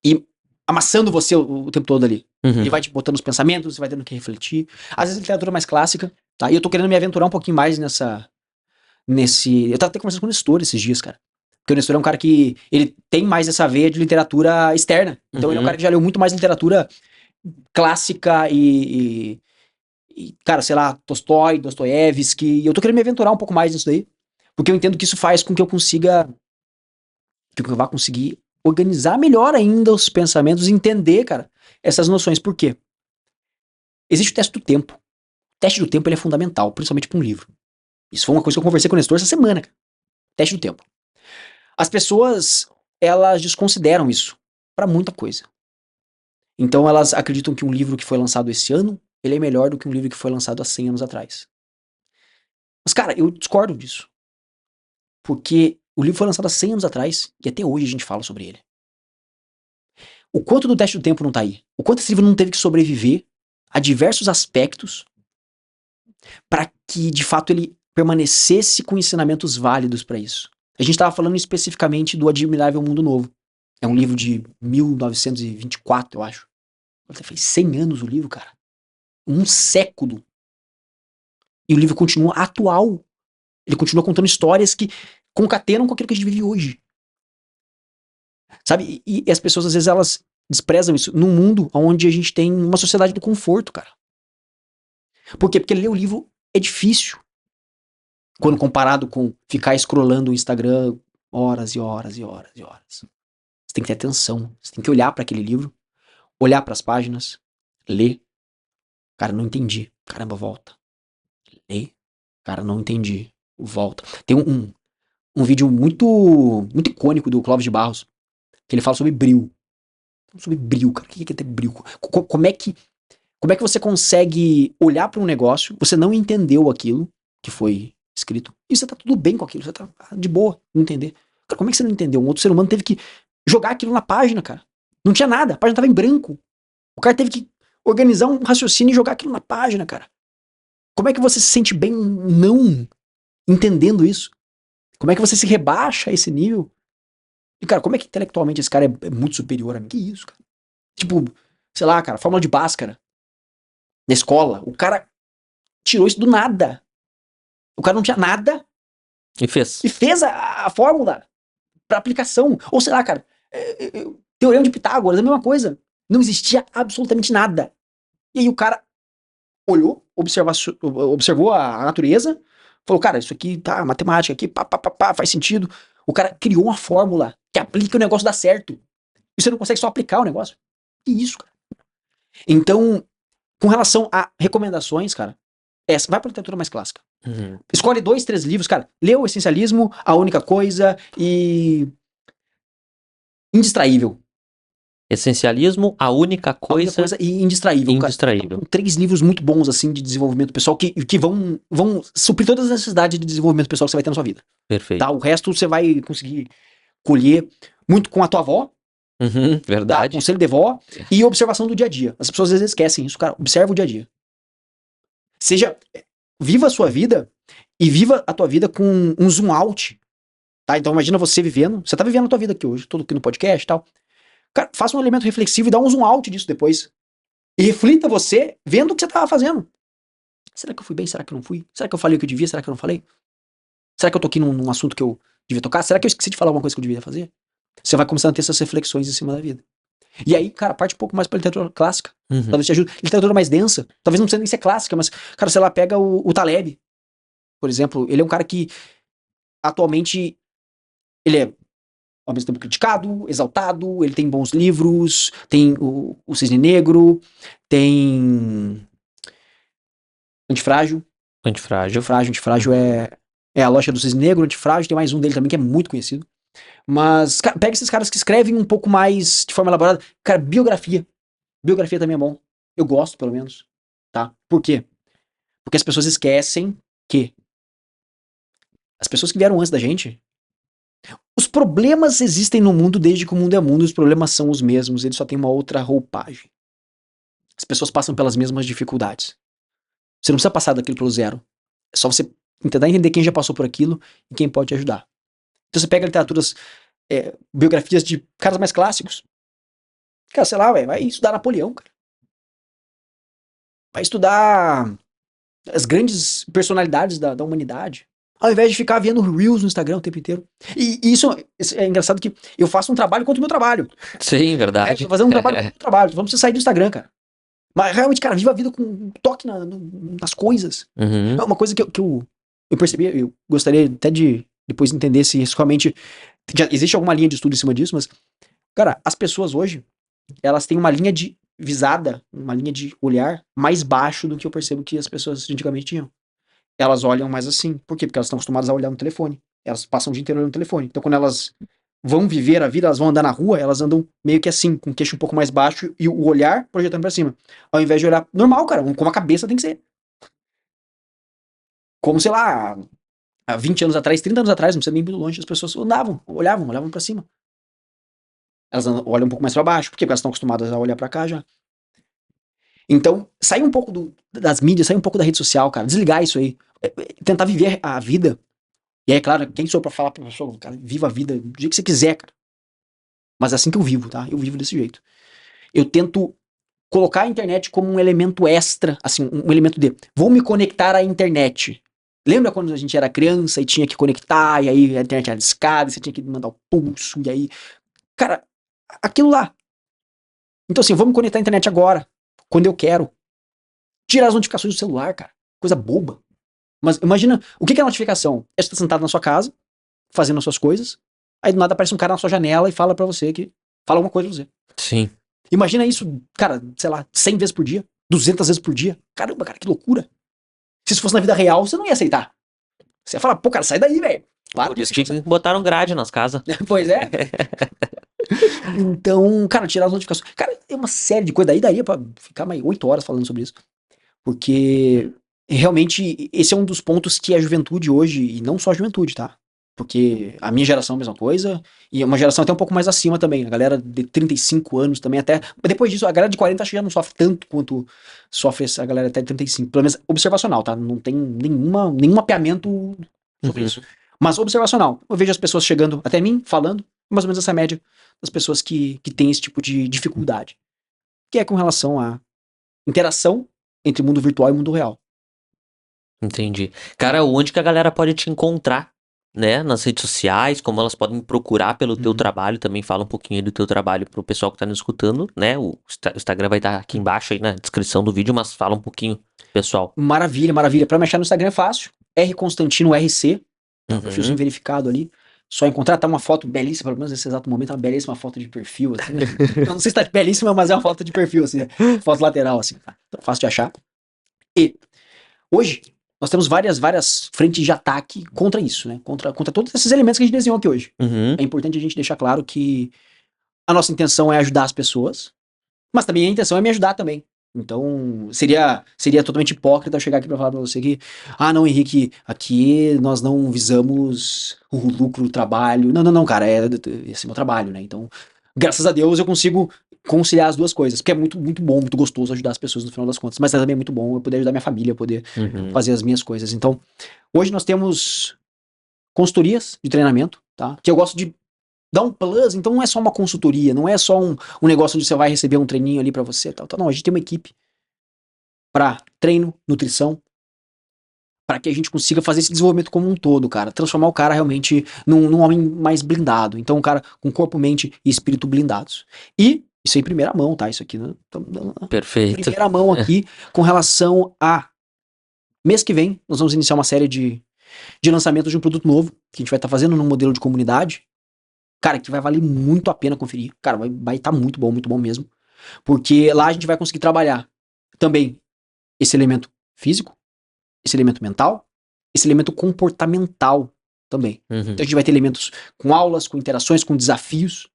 Speaker 2: ir amassando você o tempo todo ali.
Speaker 1: Uhum.
Speaker 2: Ele vai te botando os pensamentos, você vai tendo que refletir. Às vezes a literatura mais clássica, tá? E eu tô querendo me aventurar um pouquinho mais nesse... Eu tava até conversando com o Nestor esses dias, cara. Porque o Nestor é um cara que ele tem mais essa veia de literatura externa. Então ele é um cara que já leu muito mais literatura clássica cara, sei lá, Tolstói, Dostoiévski. E eu tô querendo me aventurar um pouco mais nisso daí. Porque eu entendo que isso faz com que eu consiga... que eu vá conseguir organizar melhor ainda os pensamentos e entender, cara, essas noções. Por quê? Existe o teste do tempo. O teste do tempo ele é fundamental, principalmente para um livro. Isso foi uma coisa que eu conversei com o Nestor essa semana, cara. Teste do tempo. As pessoas, elas desconsideram isso para muita coisa. Então elas acreditam que um livro que foi lançado esse ano, ele é melhor do que um livro que foi lançado há 100 anos atrás. Mas, cara, eu discordo disso. Porque o livro foi lançado há 100 anos atrás e até hoje a gente fala sobre ele. O quanto do teste do tempo não tá aí? O quanto esse livro não teve que sobreviver a diversos aspectos para que, de fato, ele permanecesse com ensinamentos válidos para isso. A gente estava falando especificamente do Admirável Mundo Novo. É um livro de 1924, eu acho. Fez 100 anos o livro, cara. Um século. E o livro continua atual. Ele continua contando histórias que concatenam com aquilo que a gente vive hoje. Sabe? E as pessoas, às vezes, elas desprezam isso num mundo onde a gente tem uma sociedade do conforto, cara. Por quê? Porque ler o livro é difícil. Quando comparado com ficar scrollando o Instagram horas e horas e horas e horas. Você tem que ter atenção. Você tem que olhar para aquele livro, olhar para as páginas, ler. Cara, não entendi. Caramba, volta. Ler. Cara, não entendi. Volta. Tem um vídeo muito icônico do Clóvis de Barros, que ele fala sobre bril. Sobre bril, cara. O que é ter bril? Como é que você consegue olhar para um negócio, você não entendeu aquilo que foi escrito, e você tá tudo bem com aquilo, você tá de boa, não entender. Cara, como é que você não entendeu? Um outro ser humano teve que jogar aquilo na página, cara. Não tinha nada, a página tava em branco. O cara teve que organizar um raciocínio e jogar aquilo na página, cara. Como é que você se sente bem não entendendo isso? Como é que você se rebaixa a esse nível? E, cara, como é que intelectualmente esse cara é muito superior a mim? Que isso, cara? Tipo, sei lá, cara, fórmula de Bhaskara na escola. O cara tirou isso do nada. O cara não tinha nada
Speaker 1: E fez.
Speaker 2: e fez a fórmula pra aplicação. Ou sei lá, cara, teorema de Pitágoras, a mesma coisa. Não existia absolutamente nada. E aí o cara olhou, observou a natureza, falou, cara, isso aqui tá, matemática aqui, pá, faz sentido. O cara criou uma fórmula que aplica o negócio dar certo. E você não consegue só aplicar o negócio. Que isso, cara? Então, com relação a recomendações, cara, vai pra literatura mais clássica.
Speaker 1: Uhum.
Speaker 2: Escolhe 2, 3 livros, cara. Lê o Essencialismo, A Única Coisa e Indistraível.
Speaker 1: Essencialismo, a única
Speaker 2: A Única
Speaker 1: coisa
Speaker 2: Coisa e Indistraível.
Speaker 1: indistraível.
Speaker 2: Cara, 3 livros muito bons, assim, de desenvolvimento pessoal que vão suprir todas as necessidades de desenvolvimento pessoal que você vai ter na sua vida.
Speaker 1: Perfeito.
Speaker 2: Tá? O resto você vai conseguir colher muito com a tua avó,
Speaker 1: Uhum,
Speaker 2: tá?
Speaker 1: verdade.
Speaker 2: Conselho de vó e observação do dia a dia. As pessoas às vezes esquecem isso, cara. Observa o dia a dia. Viva a sua vida e viva a tua vida com um zoom out. Tá? Então imagina você vivendo. Você tá vivendo a tua vida aqui hoje, todo aqui no podcast e tal. Cara, faça um elemento reflexivo e dá um zoom out disso depois. E reflita você vendo o que você tava fazendo. Será que eu fui bem? Será que eu não fui? Será que eu falei o que eu devia? Será que eu não falei? Será que eu tô aqui num assunto que eu devia tocar? Será que eu esqueci de falar alguma coisa que eu devia fazer? Você vai começando a ter essas reflexões em cima da vida. E aí, cara, parte um pouco mais pra literatura clássica.
Speaker 1: Uhum.
Speaker 2: Talvez te ajude. Literatura mais densa. Talvez não precisa nem ser clássica, mas, cara, sei lá, pega o Taleb, por exemplo. Ele é um cara que, atualmente, ele é, ao mesmo tempo, criticado, exaltado, ele tem bons livros, tem o Cisne Negro, tem Antifrágil.
Speaker 1: Antifrágil.
Speaker 2: Antifrágil é a loja do Cisne Negro, Antifrágil, tem mais um dele também que é muito conhecido. Mas, cara, pega esses caras que escrevem um pouco mais de forma elaborada. Cara, biografia. Biografia também é bom. Eu gosto, pelo menos. Tá? Por quê? Porque as pessoas esquecem que as pessoas que vieram antes da gente, os problemas existem no mundo desde que o mundo é mundo, os problemas são os mesmos, eles só têm uma outra roupagem. As pessoas passam pelas mesmas dificuldades. Você não precisa passar daquilo pelo zero. É só você tentar entender quem já passou por aquilo e quem pode te ajudar. Então você pega literaturas, biografias de caras mais clássicos. Cara, sei lá, vai estudar Napoleão, cara. Vai estudar as grandes personalidades da humanidade. Ao invés de ficar vendo Reels no Instagram o tempo inteiro. E isso é engraçado que eu faço um trabalho contra o meu trabalho.
Speaker 1: Sim, verdade.
Speaker 2: Tô fazendo um trabalho contra o meu trabalho. Vamos sair do Instagram, cara. Mas realmente, cara, viva a vida com um toque nas coisas.
Speaker 1: Uhum.
Speaker 2: É uma coisa que eu percebi, eu gostaria até de depois entender se isso realmente já existe alguma linha de estudo em cima disso, mas, cara, as pessoas hoje, elas têm uma linha de visada, uma linha de olhar mais baixo do que eu percebo que as pessoas antigamente tinham. Elas olham mais assim. Por quê? Porque elas estão acostumadas a olhar no telefone. Elas passam o dia inteiro olhando no telefone. Então, quando elas vão viver a vida, elas vão andar na rua, elas andam meio que assim, com o queixo um pouco mais baixo e o olhar projetando pra cima. Ao invés de olhar normal, cara, como a cabeça tem que ser. Como, sei lá, há 20 anos atrás, 30 anos atrás, não precisa nem ir muito longe, as pessoas andavam, olhavam pra cima. Elas olham um pouco mais pra baixo, porque elas estão acostumadas a olhar pra cá já. Então, sair um pouco das mídias, sair um pouco da rede social, cara, desligar isso aí. Tentar viver a vida. E aí, é claro, quem sou eu pra falar pra pessoa, cara, viva a vida do jeito que você quiser, cara. Mas é assim que eu vivo, tá? Eu vivo desse jeito. Eu tento colocar a internet como um elemento extra, assim, um elemento de vou me conectar à internet. Lembra quando a gente era criança e tinha que conectar, e aí a internet era discada, e você tinha que mandar o pulso, e aí. Cara, aquilo lá. Então, assim, eu vou me conectar à internet agora, quando eu quero. Tirar as notificações do celular, cara. Coisa boba. Mas imagina, o que é notificação? É você tá sentado na sua casa, fazendo as suas coisas, aí do nada aparece um cara na sua janela e fala pra você que. Fala alguma coisa pra você.
Speaker 1: Sim.
Speaker 2: Imagina isso, cara, sei lá, 100 vezes por dia, 200 vezes por dia. Caramba, cara, que loucura. Se isso fosse na vida real, você não ia aceitar. Você ia falar, pô, cara, sai daí, velho. Claro
Speaker 1: Por isso
Speaker 2: que
Speaker 1: que botaram grade nas casas.
Speaker 2: Pois é. Então, cara, tirar as notificações. Cara, é uma série de coisas. Daí daria pra ficar mais 8 horas falando sobre isso. Porque realmente esse é um dos pontos que a juventude hoje, e não só a juventude, tá? Porque a minha geração é a mesma coisa, e é uma geração até um pouco mais acima também. A galera de 35 anos também até. Mas depois disso, a galera de 40 acho que já não sofre tanto quanto sofre a galera até de 35. Pelo menos observacional, tá? Não tem nenhum mapeamento sobre isso. Mas observacional. Eu vejo as pessoas chegando até mim, falando, mais ou menos essa média das pessoas que têm esse tipo de dificuldade. Que é com relação à interação entre mundo virtual e mundo real.
Speaker 1: Entendi. Cara, onde que a galera pode te encontrar, né? Nas redes sociais, como elas podem procurar pelo teu trabalho, também fala um pouquinho aí do teu trabalho pro pessoal que tá nos escutando, né? O Instagram vai estar aqui embaixo aí na descrição do vídeo, mas fala um pouquinho, pessoal.
Speaker 2: Maravilha, maravilha. Pra me achar no Instagram é fácil. R Constantino RC, tá? Perfilzinho
Speaker 1: Uhum.
Speaker 2: verificado ali. Só encontrar, tá uma foto belíssima, pelo menos nesse exato momento, uma belíssima foto de perfil, assim, né? Eu não sei se tá belíssima, mas é uma foto de perfil, assim, né? Foto lateral, assim, tá? Então, fácil de achar. E hoje, nós temos várias frentes de ataque contra isso, né? Contra todos esses elementos que a gente desenhou aqui hoje.
Speaker 1: Uhum.
Speaker 2: É importante a gente deixar claro que a nossa intenção é ajudar as pessoas, mas também a intenção é me ajudar também. Então, seria totalmente hipócrita eu chegar aqui pra falar pra você que, não, Henrique, aqui nós não visamos o lucro, o trabalho. Não, cara, esse é meu trabalho, né? Então, graças a Deus eu consigo conciliar as duas coisas, porque é muito, muito bom, muito gostoso ajudar as pessoas no final das contas, mas também é muito bom eu poder ajudar minha família, eu poder fazer as minhas coisas. Então, hoje nós temos consultorias de treinamento, tá? Que eu gosto de dar um plus, então não é só uma consultoria, não é só um negócio onde você vai receber um treininho ali pra você, tal. Não, a gente tem uma equipe pra treino, nutrição, pra que a gente consiga fazer esse desenvolvimento como um todo, cara, transformar o cara realmente num homem mais blindado, então um cara com corpo, mente e espírito blindados. E isso aí em primeira mão, tá? Isso aqui, né?
Speaker 1: Perfeito.
Speaker 2: Primeira mão aqui com relação a mês que vem, nós vamos iniciar uma série de lançamentos de um produto novo que a gente vai estar fazendo num modelo de comunidade. Cara, que vai valer muito a pena conferir. Cara, vai estar muito bom mesmo. Porque lá a gente vai conseguir trabalhar também esse elemento físico, esse elemento mental, esse elemento comportamental também.
Speaker 1: Uhum.
Speaker 2: Então a gente vai ter elementos com aulas, com interações, com desafios.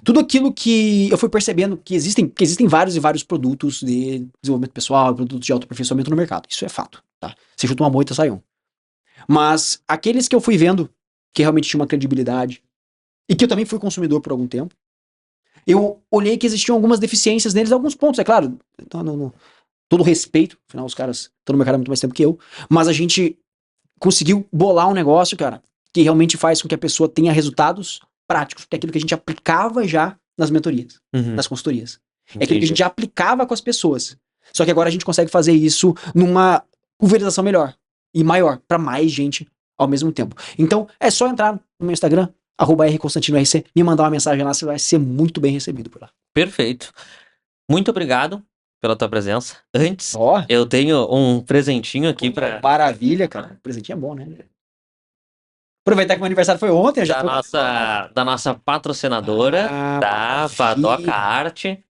Speaker 2: Tudo aquilo que eu fui percebendo que existem vários e vários produtos de desenvolvimento pessoal, produtos de autoaperfeiçoamento no mercado. Isso é fato, tá? Você chuta uma moita, sai um. Mas aqueles que eu fui vendo que realmente tinham uma credibilidade, e que eu também fui consumidor por algum tempo, eu olhei que existiam algumas deficiências neles, alguns pontos, é claro, todo respeito, afinal os caras estão no mercado há muito mais tempo que eu, mas a gente conseguiu bolar um negócio, cara, que realmente faz com que a pessoa tenha resultados práticos, que é aquilo que a gente aplicava já nas mentorias, nas consultorias. É aquilo que a gente já aplicava com as pessoas. Só que agora a gente consegue fazer isso numa pulverização melhor e maior, para mais gente ao mesmo tempo. Então, é só entrar no meu Instagram, @rconstantinorc, me mandar uma mensagem lá, você vai ser muito bem recebido por lá.
Speaker 1: Perfeito. Muito obrigado pela tua presença. Antes,
Speaker 2: Ó,
Speaker 1: eu tenho um presentinho aqui pra...
Speaker 2: maravilha, cara. O presentinho é bom, né? Aproveitar que meu aniversário foi ontem, eu já
Speaker 1: da nossa patrocinadora, tá? Padoca
Speaker 2: Maravilha.
Speaker 1: Arte.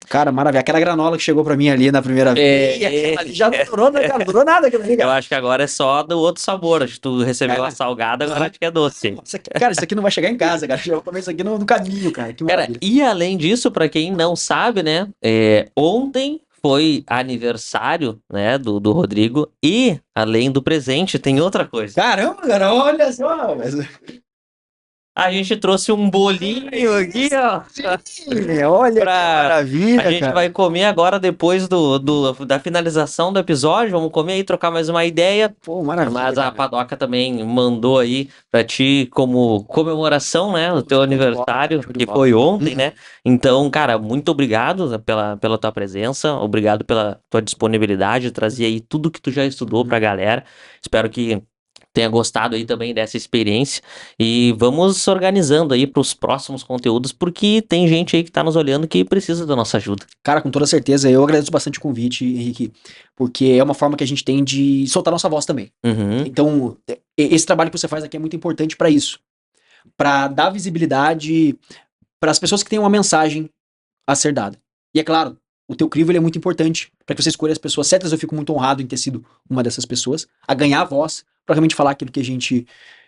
Speaker 2: Cara, maravilha. Aquela granola que chegou pra mim ali na primeira vez. E aquela ali já não durou, né, cara? Não durou nada aquilo ali,
Speaker 1: Eu
Speaker 2: cara.
Speaker 1: acho que agora é só do outro sabor. Acho que tu recebeu
Speaker 2: Cara,
Speaker 1: a salgada, agora acho que é doce.
Speaker 2: Cara, isso aqui não vai chegar em casa, cara. Eu vou comer isso aqui no caminho, cara. Que
Speaker 1: Cara,
Speaker 2: maravilha.
Speaker 1: e além disso, pra quem não sabe, né? Ontem foi aniversário, né, do Rodrigo. E, além do presente, tem outra coisa.
Speaker 2: Caramba, cara, olha só.
Speaker 1: A gente trouxe um bolinho aqui, ó.
Speaker 2: Olha que
Speaker 1: A
Speaker 2: maravilha,
Speaker 1: gente
Speaker 2: cara.
Speaker 1: vai comer agora, depois da finalização do episódio. Vamos comer aí, trocar mais uma ideia.
Speaker 2: Pô, maravilha.
Speaker 1: Mas a
Speaker 2: cara.
Speaker 1: Padoca também mandou aí pra ti como comemoração, né? O teu
Speaker 2: Show de bola,
Speaker 1: aniversário,
Speaker 2: show de
Speaker 1: que
Speaker 2: bola.
Speaker 1: foi ontem, né? Então, cara, muito obrigado pela tua presença, obrigado pela tua disponibilidade, trazer aí tudo que tu já estudou pra galera. Espero que tenha gostado aí também dessa experiência e vamos se organizando aí para os próximos conteúdos, porque tem gente aí que tá nos olhando que precisa da nossa ajuda.
Speaker 2: Cara, com toda certeza, eu agradeço bastante o convite, Henrique, porque é uma forma que a gente tem de soltar nossa voz também.
Speaker 1: Uhum.
Speaker 2: Então, esse trabalho que você faz aqui é muito importante pra isso, pra dar visibilidade para as pessoas que têm uma mensagem a ser dada. E é claro, o teu crivo ele é muito importante para que você escolha as pessoas certas. Eu fico muito honrado em ter sido uma dessas pessoas, a ganhar a voz para realmente falar aquilo que a gente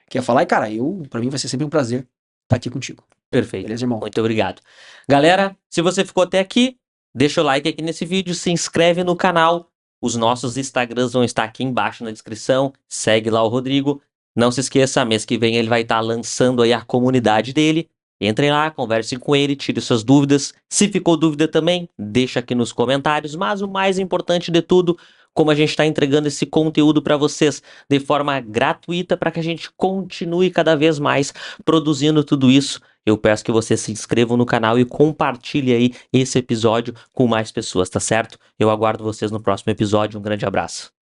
Speaker 2: quer falar. E cara, para mim vai ser sempre um prazer estar aqui contigo.
Speaker 1: Perfeito.
Speaker 2: Beleza, irmão?
Speaker 1: Muito obrigado. Galera, se você ficou até aqui, deixa o like aqui nesse vídeo, se inscreve no canal. Os nossos Instagrams vão estar aqui embaixo na descrição. Segue lá o Rodrigo. Não se esqueça, mês que vem ele vai estar lançando aí a comunidade dele. Entrem lá, conversem com ele, tire suas dúvidas. Se ficou dúvida também, deixa aqui nos comentários. Mas o mais importante de tudo, como a gente está entregando esse conteúdo para vocês de forma gratuita para que a gente continue cada vez mais produzindo tudo isso, eu peço que vocês se inscrevam no canal e compartilhem aí esse episódio com mais pessoas, tá certo? Eu aguardo vocês no próximo episódio. Um grande abraço.